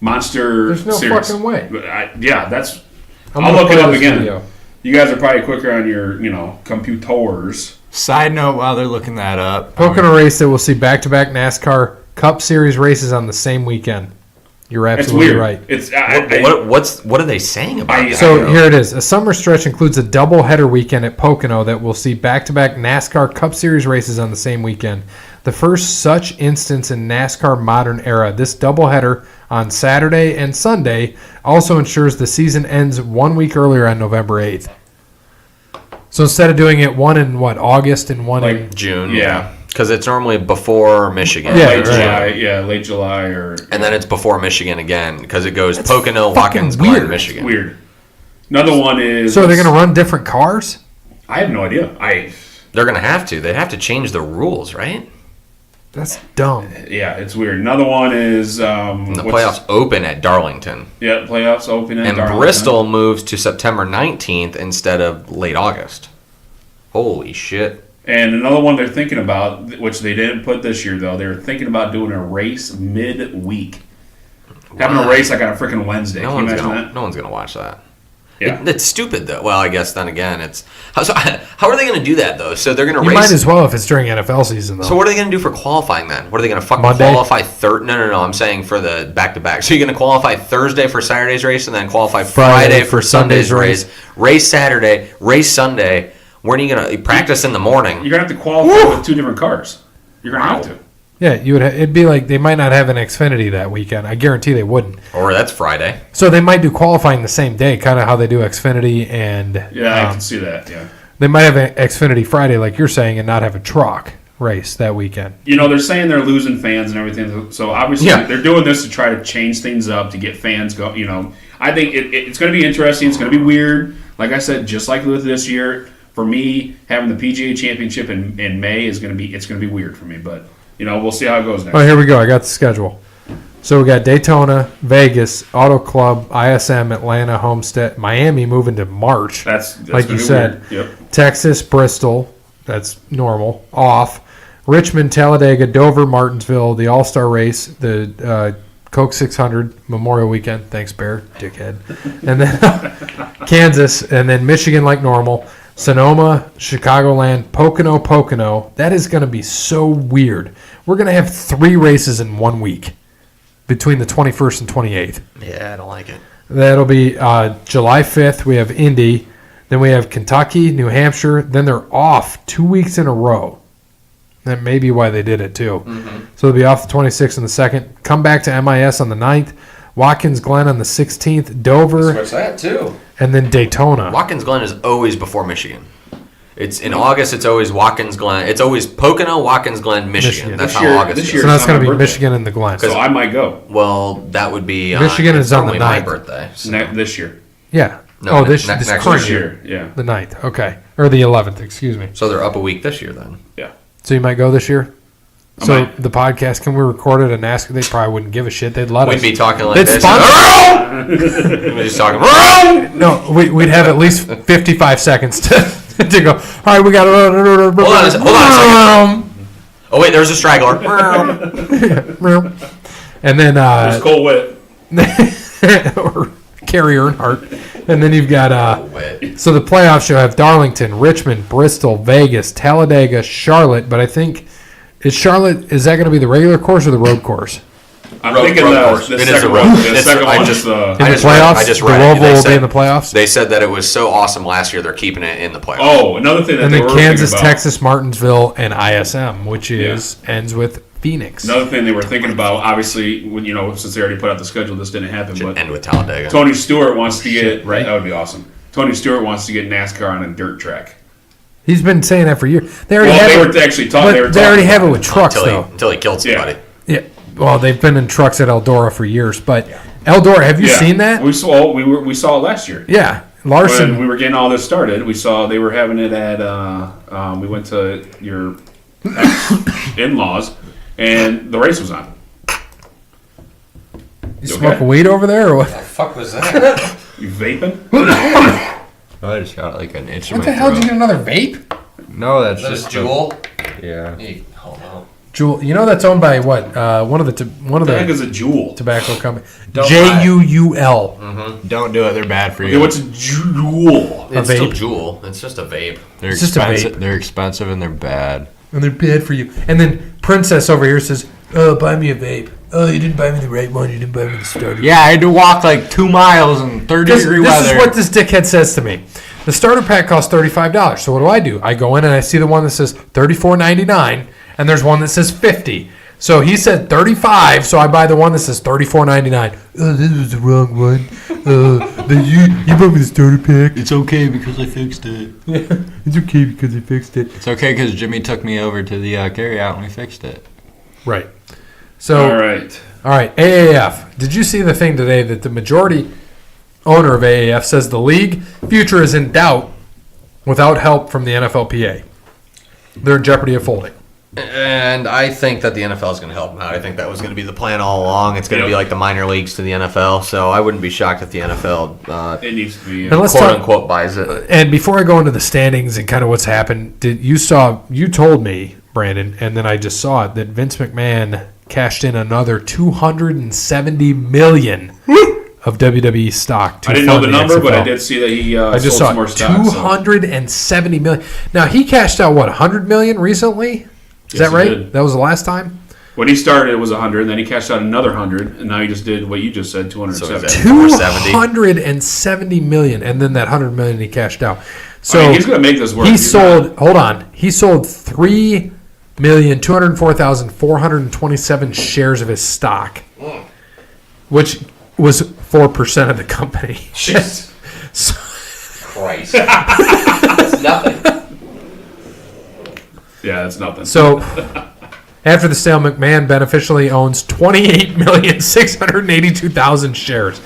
Monster There's no Series. fucking way. But that's... I'm I'll gonna look it play up this again. video. You guys are probably quicker on your, computers. Side note, while they're looking that up, Pocono race that will see back-to-back NASCAR Cup Series races on the same weekend. You're It's absolutely weird. right. It's What are they saying about that? So here it is. A summer stretch includes a double-header weekend at Pocono that will see back-to-back NASCAR Cup Series races on the same weekend. The first such instance in NASCAR modern era. This doubleheader on Saturday and Sunday also ensures the season ends 1 week earlier on November 8th. So instead of doing it one in August and one in June. Yeah. Because it's normally before Michigan. Yeah, late right. July. Yeah, late July or... And then it's before Michigan again because it goes Pocono, fucking Watkins, weird. Glen, Michigan. Weird. Another one is... So they're going to run different cars? I have no idea. They're going to have to. They'd have to change the rules, right? That's dumb. Yeah, it's weird. Another one is... The playoffs open at Darlington. Yeah, playoffs open at And Darlington. Bristol moves to September 19th instead of late August. Holy shit. And another one they're thinking about, which they didn't put this year, though, they were thinking about doing a race mid-week. Having a race like on a freaking Wednesday. No Can you one's imagine gonna, that? no one's gonna watch that. Yeah. It's stupid though. Well, I guess then again, it's how are they gonna do that though? So they're gonna You race. might as well if it's during NFL season, though. So what are they gonna do for qualifying then? What are they gonna fucking Monday? qualify third? No. I'm saying for the back to back. So you're gonna qualify Thursday for Saturday's race and then qualify Friday for Sunday's race. Race Saturday, race Sunday. When are you gonna practice in the morning? You're going to have to qualify with two different cars. You're going to have to. Yeah, you would. It'd be like they might not have an Xfinity that weekend. I guarantee they wouldn't. Or that's Friday. So they might do qualifying the same day, kind of how they do Xfinity and Yeah, I can see that, yeah. they might have an Xfinity Friday, like you're saying, and not have a truck race that weekend. They're saying they're losing fans and everything. So obviously Yeah. they're doing this to try to change things up, to get fans go. I think it's going to be interesting. It's going to be weird. Like I said, just like with this year, for me, having the PGA Championship in May is going to be weird for me. But we'll see how it goes next. Oh, here we go. I got the schedule. So we got Daytona, Vegas, Auto Club, ISM, Atlanta, Homestead, Miami moving to March. That's like gonna you be said. weird. Yep. Texas, Bristol, that's normal, off. Richmond, Talladega, Dover, Martinsville, the All-Star Race, the Coke 600 Memorial Weekend. Thanks, Bear, dickhead. And then Kansas, and then Michigan like normal. Sonoma, Chicagoland, Pocono. That is going to be so weird. We're going to have 3 races in 1 week between the 21st and 28th. Yeah, I don't like it. That'll be July 5th. We have Indy. Then we have Kentucky, New Hampshire. Then they're off 2 weeks in a row. That may be why they did it, too. Mm-hmm. So they'll be off the 26th and the 2nd. Come back to MIS on the 9th. Watkins Glen on the 16th. Dover. Where's that, too? And then Daytona. Watkins Glen is always before Michigan. It's in August. It's always Watkins Glen. It's always Pocono, Watkins Glen, Michigan. That's This how year- August this is. year- So that's going to be birthday. Michigan and the Glen. So I might go Well, that would be Michigan is on the normally my 9th. birthday. So. this year. Yeah. No, this next current This year. year, yeah. The 9th. Okay. Or the 11th, excuse me. So they're up a week this year then. Yeah. So you might go this year? I So might. the podcast, can we record it and ask? They probably wouldn't give a shit. They'd let We'd us. be talking like It's this. sponsored. We're just talking. No, we'd have at least 55 seconds to go. All right, we got. Hold on a second. Oh wait, there's a straggler. And then There's Cole Witt. or Carrie Earnhardt, and then you've got. Wait. So the playoffs you'll have Darlington, Richmond, Bristol, Vegas, Talladega, Charlotte. But I think is that going to be the regular course or the road course? I'm Road thinking course. the It is second a road. one. The It's- second I one just- is the. In the just read- playoffs, I just the read it. Roval They will be said- in the playoffs. They said that it was so awesome last year. They're keeping it in the playoffs. Oh, another thing that And they then were Kansas, thinking about, Texas, Martinsville, and ISM, which ends with Phoenix. Another thing they were thinking about, obviously, when since they already put out the schedule, this didn't happen. Should But end with Talladega. Tony Stewart wants to get right? That would be awesome. Tony Stewart wants to get NASCAR on a dirt track. He's been saying that for years. They already Well, have they it. were actually talking. But they already have it with trucks, until though. until he killed somebody. Yeah. Well, they've been in trucks at Eldora for years, but Eldora, have you seen that? We saw it last year. Yeah, When Larson. we were getting all this started, we saw they were having it at. We went to your in-laws, and the race was on. You okay? smoking weed over there, or what? The fuck was that? You vaping? I just got like an itch in What my the hell? Did you throat. get another vape? No, that's Is that just a Jewel? Yeah. Hey, hold on. Jewel, that's owned by what? One of The heck the is a Jewel? tobacco company. Don't Juul. Don't do it. They're bad for Okay, you. what's a Jewel? It's still vape? Jewel. It's just a vape. They're It's just a expensive. vape. They're expensive and they're bad. And they're bad for you. And then Princess over here says, "Oh, buy me a vape. Oh, you didn't buy me the right one. You didn't buy me the starter." Yeah, I had to walk like 2 miles in 30-degree This weather. is what this dickhead says to me. The starter pack costs $35. So what do? I go in and I see the one that says $34.99, and there's one that says $50. So he said $35, so I buy the one that says $34.99. Oh, this was the wrong one. You bought me the starter pack. It's okay because I fixed it. It's okay because I fixed it. It's okay because Jimmy took me over to the carryout and we fixed it. Right. So All right. AAF. Did you see the thing today that the majority owner of AAF says the league future is in doubt without help from the NFLPA? They're in jeopardy of folding. And I think that the NFL is going to help them out. I think that was going to be the plan all along. It's going to be like the minor leagues to the NFL. So I wouldn't be shocked if the NFL, It needs to be. And let's quote talk. unquote, buys it. And before I go into the standings and kind of what's happened, you told me, Brandon, and then I just saw it, that Vince McMahon cashed in another $270 million of WWE stock. To I didn't know the fund number, but I XFL. did see that he I just sold saw some more it, stock. so- $270 million. Now he cashed out what, $100 million recently? Is Yes, that right? he did. That was the last time. When he started, it was 100, and then he cashed out another 100, and now he just did what you just said, 270. So he's at 270 million, and then that 100 million he cashed out. So I mean, he's going to make this work. he He's sold. Hold on, he sold 3,204,427 shares of his stock, which was 4% of the company. Jesus So- Christ. That's nothing. Yeah, that's nothing. So after the sale, McMahon beneficially owns 28,682,000 shares.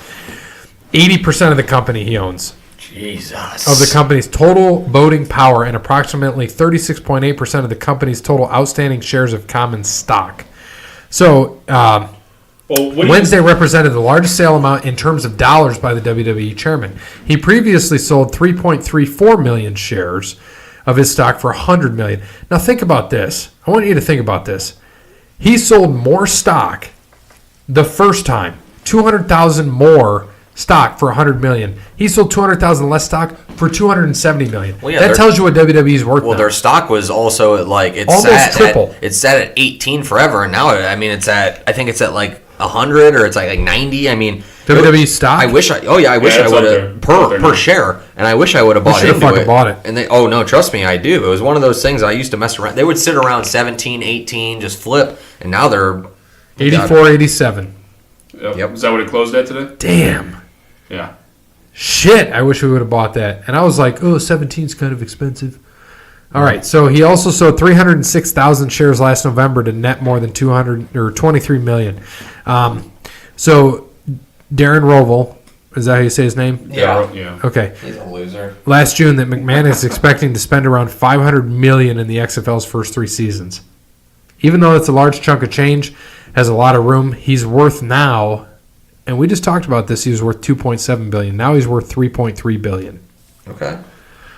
80% of the company he owns. Jesus. Of the company's total voting power and approximately 36.8% of the company's total outstanding shares of common stock. So Well, what do you- Wednesday represented the largest sale amount in terms of dollars by the WWE chairman. He previously sold 3.34 million shares of his stock for $100 million. Now think about this. I want you to think about this. He sold more stock the first time, 200,000 more stock for $100 million. He sold 200,000 less stock for $270 million. Well, yeah, that they're- tells you what WWE's worth. Well, now. their stock was also at like Almost triple. It's sat at 18 forever, and now I think it's at like 100 or it's like 90. I mean, WWE stock. I wish I would it's have up there per now. share, and I wish I would have bought should've into fucking it. bought it. And no, trust me, I do. It was one of those things I used to mess around. They would sit around 17, 18, just flip, and now they're 84, 87. Yep. Is that what it closed at today? Damn. Yeah. Shit, I wish we would have bought that. And I was like, oh, 17's kind of expensive. All right, so he also sold 306,000 shares last November to net more than 23 million. So Darren Rovell, is that how you say his name? Yeah. Okay. He's a loser. Last June, that McMahon is expecting to spend around $500 million in the XFL's first 3 seasons. Even though it's a large chunk of change, has a lot of room, he's worth now, and we just talked about this, he was worth $2.7 billion. Now he's worth $3.3 billion. Okay.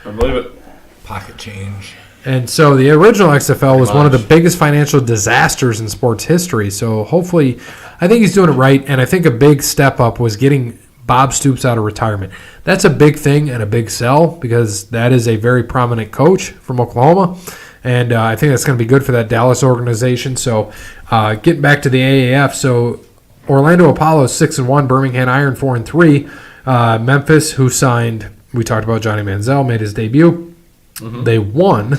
I believe it. Pocket change. And so the original XFL was one of the much. biggest financial disasters in sports history. So hopefully, I think he's doing it right. And I think a big step up was getting Bob Stoops out of retirement. That's a big thing and a big sell because that is a very prominent coach from Oklahoma. And I think that's going to be good for that Dallas organization. So getting back to the AAF. So Orlando Apollo 6-1, Birmingham Iron 4-3. Memphis, who signed, we talked about Johnny Manziel, made his debut. Mm-hmm. They won.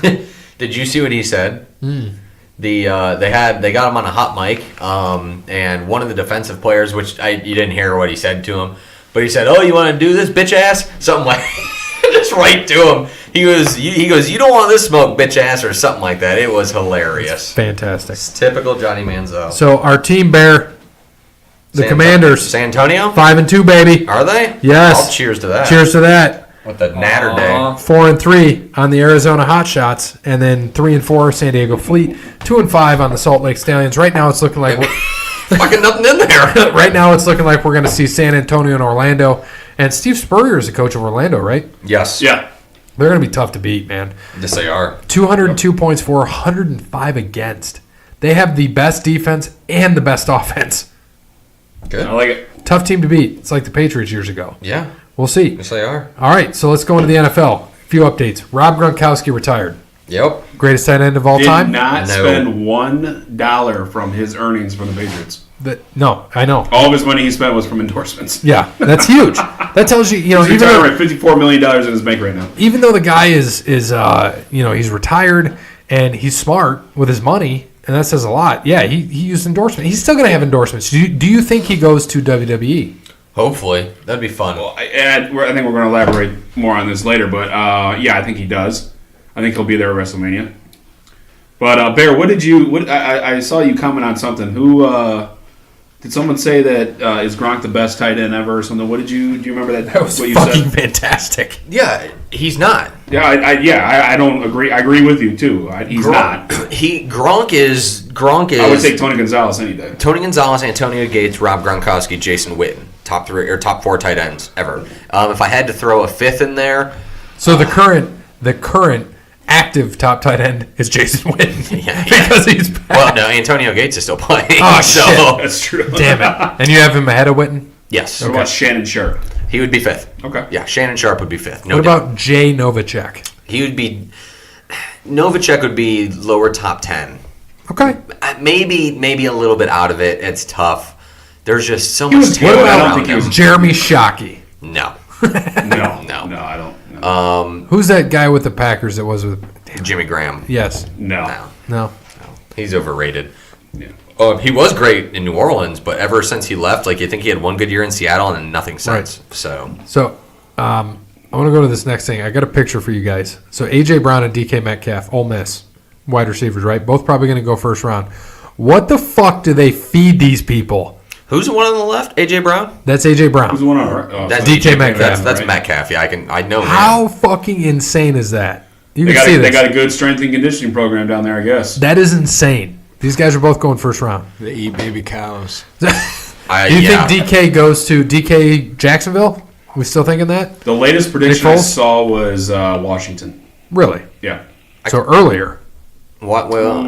Did you see what he said? They got him on a hot mic, and one of the defensive players, which you didn't hear what he said to him, but he said, "Oh, you want to do this, bitch ass?" Something like just right to him. He goes, "You don't want this smoke, bitch ass," or something like that. It was hilarious. Fantastic. It's typical Johnny Manziel. So our team bear, the Commanders, San Antonio, 5-2, baby. are they? Yes. Oh, cheers to that. Cheers to that. With the natter day. 4-3 on the Arizona Hotshots, and then 3-4 San Diego Fleet, 2-5 on the Salt Lake Stallions. Right now, it's looking like Fucking nothing in there. right now it's looking like we're going to see San Antonio and Orlando. And Steve Spurrier is the coach of Orlando, right? Yes. Yeah. They're going to be tough to beat, man. Yes, they are. 202 points for, 105 against. They have the best defense and the best offense. Good. I like it. Tough team to beat. It's like the Patriots years ago. Yeah. We'll see. Yes, they are. All right, so let's go into the NFL. A few updates. Rob Gronkowski retired. Yep. Greatest tight end of all Did time? not No. spend $1 from his earnings from the Patriots. No, I know. All of his money he spent was from endorsements. Yeah, that's huge. That tells you, He's retired with $54 million in his bank right now. even though the guy is he's retired and he's smart with his money, and that says a lot. Yeah, he used endorsement. He's still going to have endorsements. Do you think he goes to WWE? Hopefully. That'd be fun. Well, I think we're going to elaborate more on this later, but yeah, I think he does. I think he'll be there at WrestleMania. But Bear, what did you? I saw you comment on something. Who did someone say that is Gronk the best tight end ever or something? What did you? Do you remember that? That was what you fucking said? fantastic. Yeah, he's not. Yeah, I don't agree. I agree with you too. He's not. Gronk is. I would take Tony Gonzalez any day. Tony Gonzalez, Antonio Gates, Rob Gronkowski, Jason Witten, top 3 or top 4 tight ends ever. If I had to throw a fifth in there, So the current active top tight end is Jason Witten. Yeah. Because he's back. well, no, Antonio Gates is still playing. Oh, so shit. That's true. Damn it. And you have him ahead of Witten? yes, What about Shannon Sharp? he would be 5th. Okay. Yeah, Shannon Sharp would be 5th. No What doubt. about Jay Novacek? He would be. Novacek would be lower top 10. Okay. Maybe a little bit out of it. It's tough. There's just so He much was talent good. I don't around think he him. was- Jeremy Shockey. No. No, I don't. No. Who's that guy with the Packers that was with... Jimmy Graham. Yes. No. No. He's overrated. Yeah. He was great in New Orleans, but ever since he left, like, you think he had one good year in Seattle and then nothing since. So So, I want to go to this next thing. I got a picture for you guys. So, A.J. Brown and D.K. Metcalf, Ole Miss, wide receivers, right? Both probably going to go first round. What the fuck do they feed these people? who's the one on the left? AJ Brown. That's A.J. Brown. Who's the one on the right? Oh, That's so DK Metcalf. That's right? Metcalf. Yeah, I know. How fucking insane is that? You They can see got, this. they got a good strength and conditioning program down there, I guess. That is insane. These guys are both going first round. They eat baby cows. Do you Yeah. think DK goes to DK Jacksonville? We still thinking that? The latest prediction I Foles? saw was Washington. Really? Yeah. So earlier. What? Well,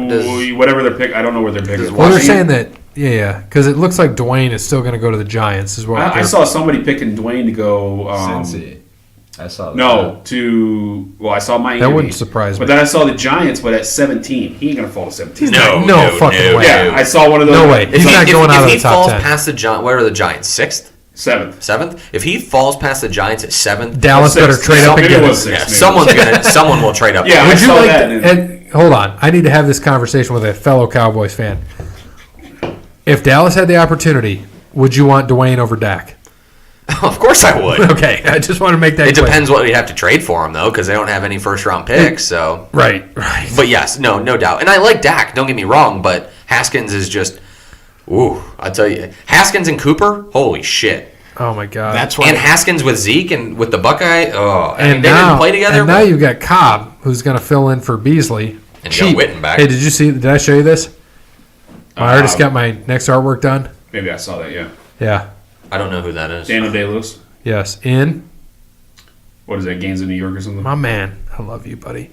Whatever their pick, I don't know what their pick is. Well, they're Washington? saying that, yeah, because it looks like Dwayne is still going to go to the Giants as well. I saw somebody picking Dwayne to go. Cincy. I saw that. No, I saw Miami. That wouldn't surprise me. But then I saw the Giants, but at 17. He ain't going to fall to 17. No fucking way. Yeah, I saw one of those. No way. He's not going out of the top falls 10. past the Giants, where are the Giants? 6th, 7th. 7th. If he falls past the Giants at 7th, Dallas Six. better trade up and Maybe get it him. was 6. yeah, maybe. someone will trade up. Yeah, I Would you saw like that. to, hold on. I need to have this conversation with a fellow Cowboys fan. If Dallas had the opportunity, would you want Dwayne over Dak? Of course I would. Okay, I just want to make that It clear. depends what we have to trade for him, though, because they don't have any first-round picks. So, Right. but yes, no doubt. And I like Dak. Don't get me wrong, but Haskins is just, I tell you, Haskins and Cooper, holy shit. Oh, my God. That's why. And Haskins with Zeke and with the Buckeye, I mean, they now, didn't play together. And now you've got Cobb, who's going to fill in for Beasley. And you got Witten back. Hey, did I show you this? I already just got my next artwork done. Maybe I saw that, yeah. Yeah. I don't know who that is. Daniel Day-Lewis. Yes. In. What is that, Gaines in New York or something? My man. I love you, buddy.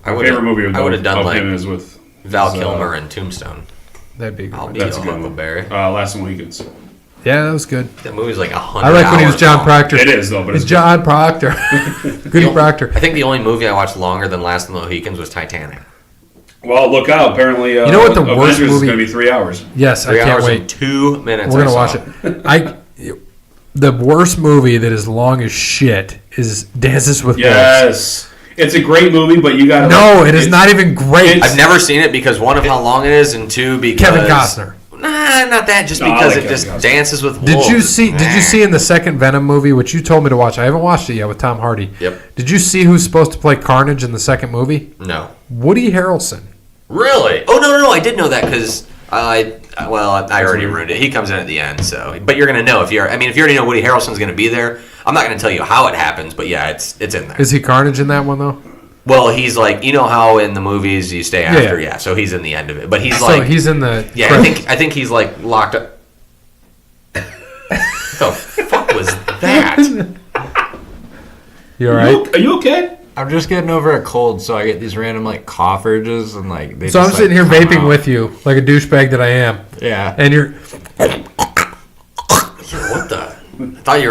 My favorite movie I would have done of like him is with Val is, Kilmer and Tombstone. That'd be a good I'll one. be That's a your good Uncle one. Barry. Last Mohicans. Yeah, that was good. That movie's like 100 I like when he was hours John long. Proctor. It is, though, but It's it's John Proctor. Goody Proctor. I think the only movie I watched longer than Last of the Mohicans was Titanic. Well, look out. Apparently, You know what the worst Avengers is movie- going to be 3 hours. Yes, 3 I can't hours wait. and 2 minutes. We're gonna I watch saw. it. The worst movie that is long as shit is Dances with Wolves. Yes. It's a great movie, but you got to... No, it is not even great. I've never seen it because one of how long it is, and two because Kevin Costner. Nah, not that. Just No, I because like it just Kevin Costner. dances with wolves. Did you see? Did you see in the second Venom movie, which you told me to watch? I haven't watched it yet with Tom Hardy. Yep. Did you see who's supposed to play Carnage in the second movie? No. Woody Harrelson. Really? Oh no! I did know that because I already ruined it. He comes in at the end, so. But you're gonna know if you already know Woody Harrelson's gonna be there. I'm not gonna tell you how it happens, but yeah, it's in there. Is he Carnage in that one though? Well, he's like, you know how in the movies you stay after, Yeah. yeah. So he's in the end of it, but he's So like, he's in the. yeah. I think he's like locked up. What the fuck was that? You all right? Are you okay? I'm just getting over a cold, so I get these random like cough urges and like. So I'm sitting here vaping with you like a douchebag that I am. Yeah. And you're. What the? I thought you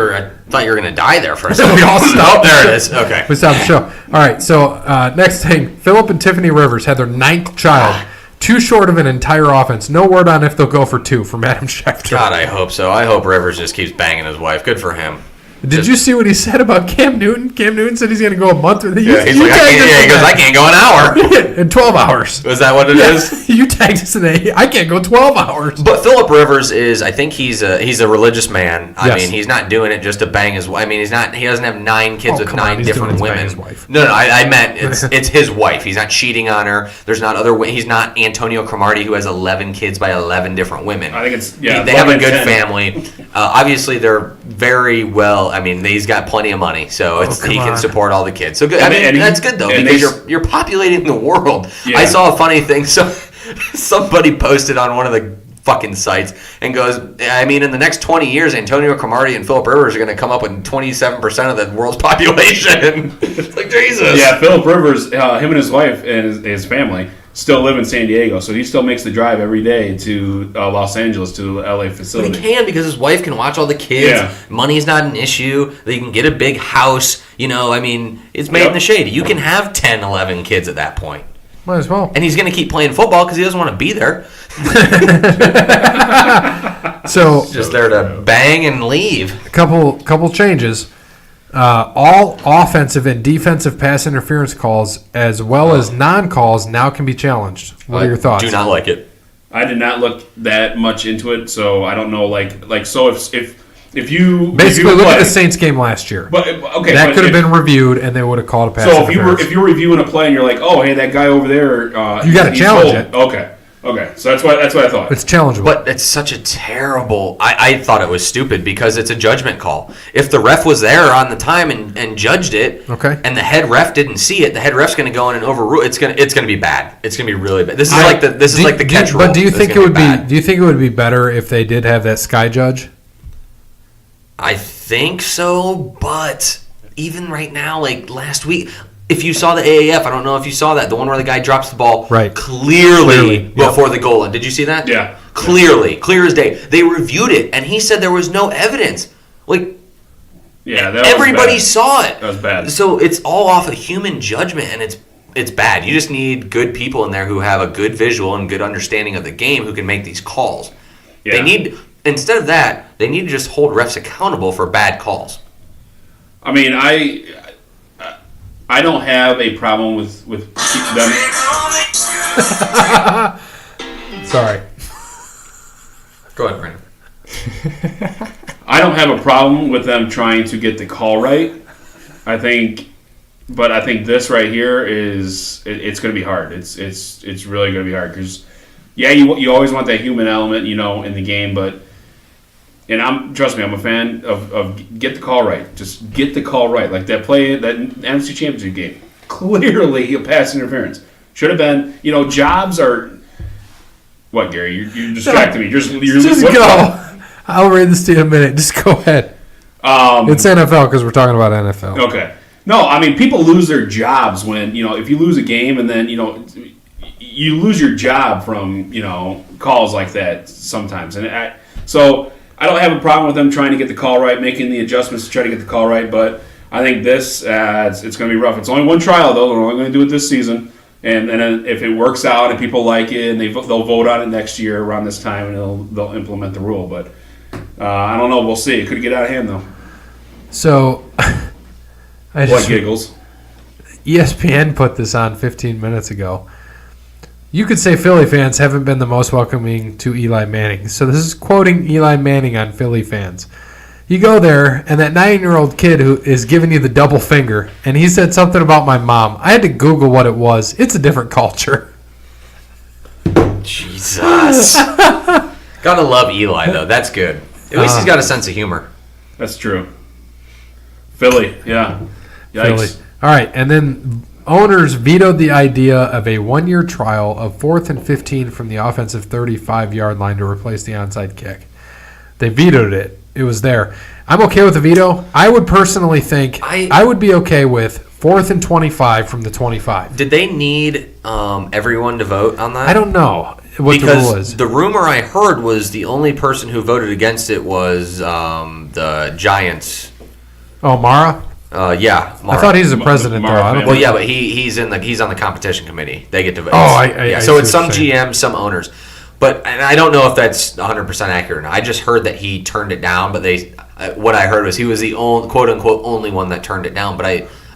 were gonna die there for a second. We all stopped. There it is. Okay. We stopped the show. All right. So next thing, Philip and Tiffany Rivers had their 9th child. Too short of an entire offense. No word on if they'll go for 2 from Adam Schefter. God, I hope so. I hope Rivers just keeps banging his wife. Good for him. Did you see what he said about Cam Newton? Cam Newton said he's going to go a month with the Yeah, he's like, he goes, I can't go an hour. in 12 hours. Is that what it is? You tagged us today. I can't go 12 hours. But Philip Rivers is, I think he's a religious man. I Yes. mean, he's not doing it just to bang his wife. I mean, he doesn't have 9 kids with come on, 9 he's different doing it to bang women. his wife. No, I meant it's his wife. He's not cheating on her. There's not he's not Antonio Cromartie who has 11 kids by 11 different women. I think it's They have a 11 good 10. family. Obviously, they're very well. I mean, he's got plenty of money, so he come can on. support all the kids. So good. And I mean, he- that's good though and because you're populating the world. Yeah. I saw a funny thing. So somebody posted on one of the fucking sites and goes, I mean, in the next 20 years, Antonio Cromartie and Philip Rivers are going to come up with 27% of the world's population. It's like Jesus. Yeah, Philip Rivers, him and his wife and his family still live in San Diego, so he still makes the drive every day to Los Angeles to the LA But facility. he can because his wife can watch all the kids. Yeah. Money's not an issue. They can get a big house. You know, I mean, it's made in the shade. You can have 10, 11 kids at that point. Might as well. And he's going to keep playing football because he doesn't want to be there. So Just there to bang and leave. a couple changes. All offensive and defensive pass interference calls, as well as non-calls, now can be challenged. What are your thoughts? Do not like it. I did not look that much into it, so I don't know. So if you Basically, review a look at play- the Saints game last year. But okay, That but could have if- been reviewed, and they would have called a pass So interference. if you're reviewing a play and you're like, oh, hey, that guy over there, You gotta he's challenge holding. it. Okay. So that's what I thought. It's challengeable. But it's such a terrible... I thought it was stupid because it's a judgment call. If the ref was there on the time and judged it, Okay. and the head ref didn't see it, the head ref's going to go in and overrule. It's going to be bad. It's going to be really bad. This is like the catch rule. But do you It's think it gonna would be? bad. Do you think it would be better if they did have that sky judge? I think so, but even right now, like last week, if you saw the AAF, I don't know if you saw that, the one where the guy drops the ball Right. clearly Yep. before the goal line. Did you see that? Yeah. Clearly, clear as day. They reviewed it, and he said there was no evidence. Like, Yeah, that everybody was saw it. That was bad. So it's all off of human judgment, and it's bad. You just need good people in there who have a good visual and good understanding of the game who can make these calls. Yeah. They need, instead of that, they need to just hold refs accountable for bad calls. I mean, I don't have a problem with them. Sorry. Go ahead, Brandon. I don't have a problem with them trying to get the call right. I think this right here is it's going to be hard. It's really going to be hard because you always want that human element, in the game, but trust me, I'm a fan of get the call right. Just get the call right. Like that play, that NFC Championship game, clearly a pass interference. Should have been, jobs are. What, Gary? You distracted me. Just go. I'll read this to you in a minute. Just go ahead. It's NFL because we're talking about NFL. Okay. No, I mean, people lose their jobs when, if you lose a game and then, you lose your job from, calls like that sometimes. And so I don't have a problem with them trying to get the call right, making the adjustments to try to get the call right, but I think it's going to be rough. It's only one trial, though. They're only going to do it this season. And then if it works out and people like it, and they'll vote on it next year around this time, and they'll implement the rule. But I don't know. We'll see. It could get out of hand, though. So, What giggles? ESPN put this on 15 minutes ago. You could say Philly fans haven't been the most welcoming to Eli Manning. So this is quoting Eli Manning on Philly fans. You go there, and that 9-year-old kid who is giving you the double finger, and he said something about my mom. I had to Google what it was. It's a different culture. Jesus. Gotta love Eli, though. That's good. At least he's got a sense of humor. That's true. Philly, yeah. Yikes. Philly. All right, and then owners vetoed the idea of a 1-year trial of 4th and 15 from the offensive 35-yard line to replace the onside kick. They vetoed it. It was there. I'm okay with the veto. I would personally think I would be okay with 4th and 25 from the 25. Did they need everyone to vote on that? I don't know what the rule is. The rumor I heard was the only person who voted against it was the Giants. Oh, Mara? Yeah, Mara. I thought he's the president, though. I don't Well, yeah, but he's on the competition committee. They get to vote. Oh, I so see it's some what you're saying. GMs, some owners. But and I don't know if that's 100% accurate or not. I just heard that he turned it down, but what I heard was he was the only, quote unquote only one that turned it down. But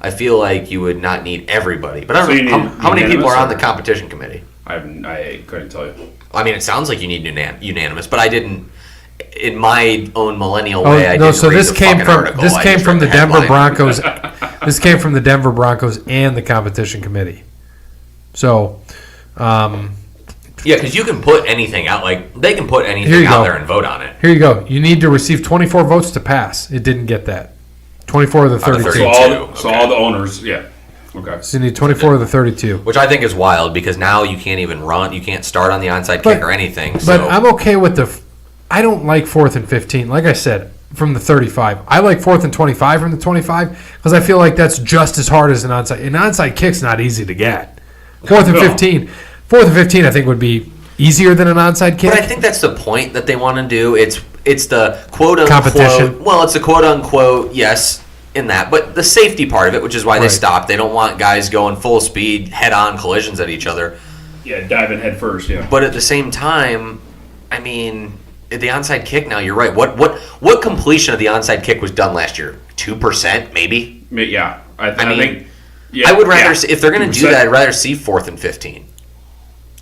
I feel like you would not need everybody. But I don't know how many people are on the competition committee. I couldn't tell you. I mean, it sounds like you need unanimous, but I didn't. In my own millennial way, I didn't so read this the came fucking from article. this I came just from read the Denver headline. Broncos. This came from the Denver Broncos and the competition committee. So, Yeah, because you can put anything out. Like they can put Here anything you out go. there and vote on it. here you go. You need to receive 24 votes to pass. It didn't get that. 24 of the Out of 32. 32. So all the owners, yeah. Okay. So you need 24 of the 32. Which I think is wild because now you can't even run. You can't start on the onside kick or anything. But So I'm okay with I don't like 4th and 15. Like I said, from the 35. I like 4th and 25 from the 25 because I feel like that's just as hard as an onside. An onside kick's not easy to get. 4th and No. 15. 4th and 15 I think would be easier than an onside kick. But I think that's the point that they want to do. It's the quote unquote Competition. Well, it's a quote unquote yes in that, but the safety part of it, which is why they Right. stopped. They don't want guys going full speed, head on collisions at each other. Yeah, diving head first, yeah. But at the same time, I mean, the onside kick. Now you're right. What completion of the onside kick was done last year? 2% maybe. Yeah. I mean, think. Yeah, I would rather yeah. see, if they're going to do 2%. that, I'd rather see 4th and 15.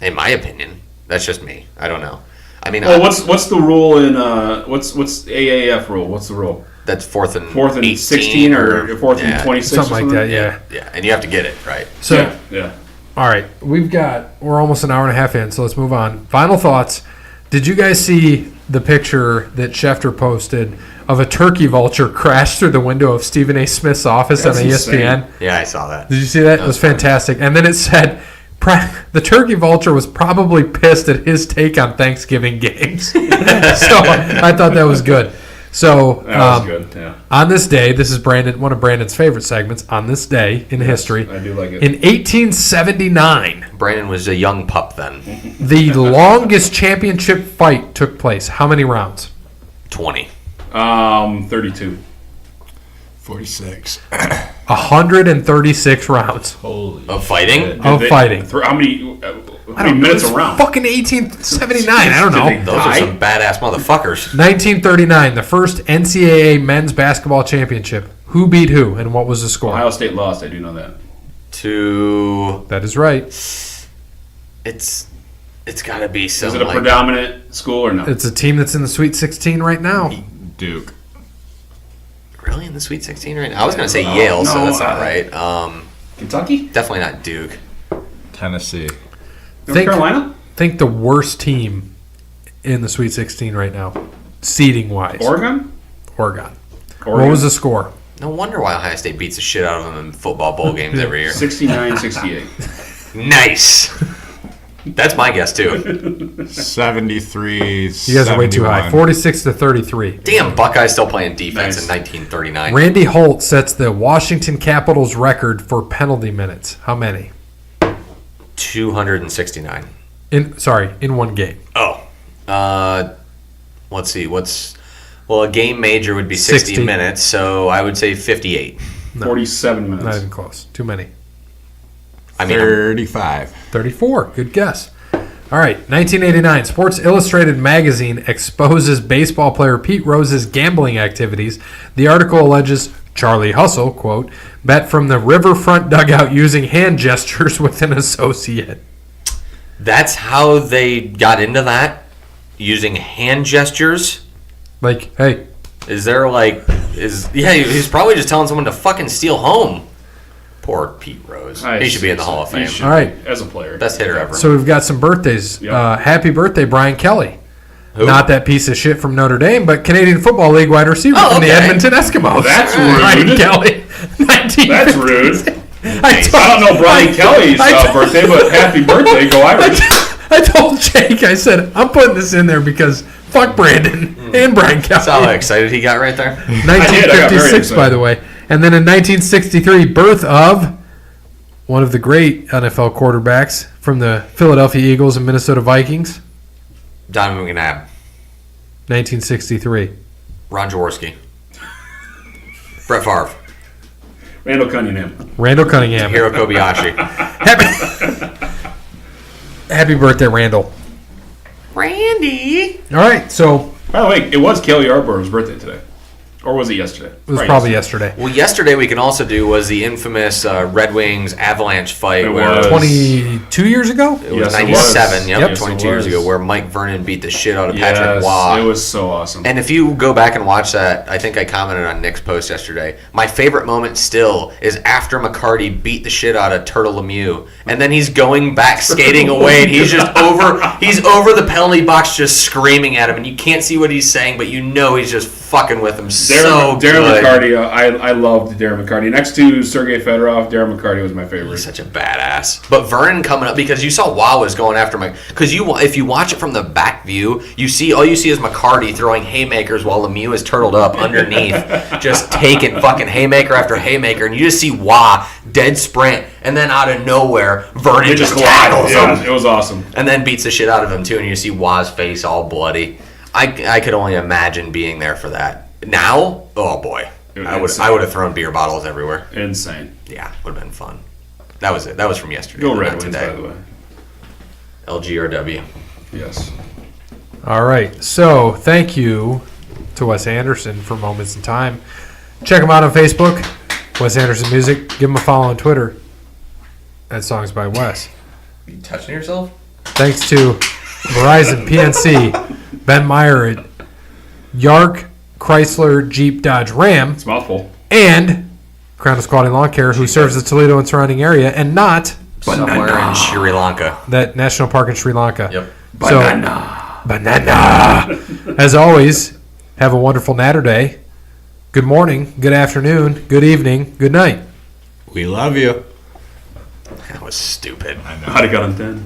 In my opinion, that's just me. I don't know. I mean, Well, what's the rule in what's AAF rule? What's the rule? that's 4th and 4th and 16 or 4th and 26 or Something like that, yeah. Yeah, and you have to get it right. So, Yeah. all right, we're almost an hour and a half in, so let's move on. Final thoughts. Did you guys see the picture that Schefter posted of a turkey vulture crash through the window of Stephen A. Smith's office That's on ESPN? insane. Yeah, I saw that. Did you see that? It was fantastic. And then it said the turkey vulture was probably pissed at his take on Thanksgiving games. So I thought that was good. So That was good. Yeah. on this day, this is one of Brandon's favorite segments. On this day in history, I do like it. in 1879, Brandon was a young pup then. the longest championship fight took place. How many rounds? 20. 32. 46. 136 rounds Holy. Of fighting? of fighting. How many minutes It's around? fucking 1879. I don't know. Those are some badass motherfuckers. 1939, the first NCAA men's basketball championship. Who beat who, and what was the score? Ohio State lost. I do know that. That is right. It's got to be some Is it a like predominant school or no? It's a team that's in the Sweet 16 right now. Duke. really in the Sweet 16 right now. I was going to say Yale, so that's not right. Kentucky? Definitely not Duke. Tennessee. North Carolina? Think the worst team in the Sweet 16 right now, seeding wise. Oregon? Oregon. What was the score? No wonder why Ohio State beats the shit out of them in football bowl games every year. 69-68. Nice. That's my guess too. 73. You guys are way too high. 46-33. Damn, Buckeyes still playing defense Nice. in 1939. Randy Holt sets the Washington Capitals record for penalty minutes. How many? 269. In one game. Oh. Let's see. A game major would be 60 minutes, so I would say 58. 47 minutes. Not even close. Too many. I mean, 35. 34. Good guess. All right. 1989. Sports Illustrated magazine exposes baseball player Pete Rose's gambling activities. The article alleges Charlie Hustle, quote, bet from the riverfront dugout using hand gestures with an associate. that's how they got into that? Using hand gestures? Like, hey, Is there he's probably just telling someone to fucking steal home. Poor Pete Rose. He should be in the Hall of Fame. All right. As a player. Best hitter ever. So we've got some birthdays. Yep. Happy birthday, Brian Kelly. Who? Not that piece of shit from Notre Dame, but Canadian Football League wide receiver Oh, from the okay. Edmonton Eskimos. That's Brian rude. Kelly. 1950. That's rude. I I don't know Brian Kelly's birthday, but happy birthday, go Irish. I told Jake, I said, I'm putting this in there because Fuck Brandon and Brian Kelly. That's how excited he got right there. 1956, by the way. And then in 1963, birth of one of the great NFL quarterbacks from the Philadelphia Eagles and Minnesota Vikings. Donovan McNabb. 1963. Ron Jaworski. Brett Favre. Randall Cunningham. Randall Cunningham. Hiro Kobayashi. Happy birthday, Randall. Randy. All right, so By the way, it was Kelly Yarborough's birthday today. Or was it yesterday? it was probably yesterday. Well, yesterday we can also do was the infamous Red Wings Avalanche fight. It where was. 22 years ago? It was Yes, it 97, was. yep, Yep. 22 years Yes, it ago, was. where Mike Vernon beat the shit out of Yes, Patrick Waugh. it was so awesome. And if you go back and watch that, I think I commented on Nick's post yesterday. My favorite moment still is after McCarty beat the shit out of Turtle Lemieux, and then he's going back skating away, and he's just he's over the penalty box, just screaming at him, and you can't see what he's saying, but you know he's just fucking with him so Darren good. McCarty, I loved Darren McCarty. Next to Sergei Fedorov, Darren McCarty was my favorite. He's such a badass. But Vernon coming up, because you saw Waugh was going after Mike. Because if you watch it from the back view, all you see is McCarty throwing haymakers while Lemieux is turtled up underneath, just taking fucking haymaker after haymaker, and you just see Waugh dead sprint, and then out of nowhere, Vernon They just just tackles collided. him, It was awesome. and then beats the shit out of him too, and you see Waugh's face all bloody. I could only imagine being there for that. Now, oh boy, I would have thrown beer bottles everywhere. Insane. Yeah, would have been fun. That was it. That was from yesterday. Go not Red Wings, today. by the way. LGRW. Yes. All right, so thank you to Wes Anderson for Moments in Time. Check him out on Facebook, Wes Anderson Music. Give him a follow on Twitter at Songs by Wes. You touching yourself? Thanks to Verizon, PNC, Ben Meyer at Yark, Chrysler, Jeep, Dodge, Ram, It's a mouthful. and Crandall Quality Lawn Care, who serves the Toledo and surrounding area, and not Somewhere in Sri Lanka. that national park in Sri Lanka. Yep. So, banana. As always, have a wonderful Natterday. Good morning, good afternoon, good evening, good night. We love you. That was stupid. I know. How'd it got on 10?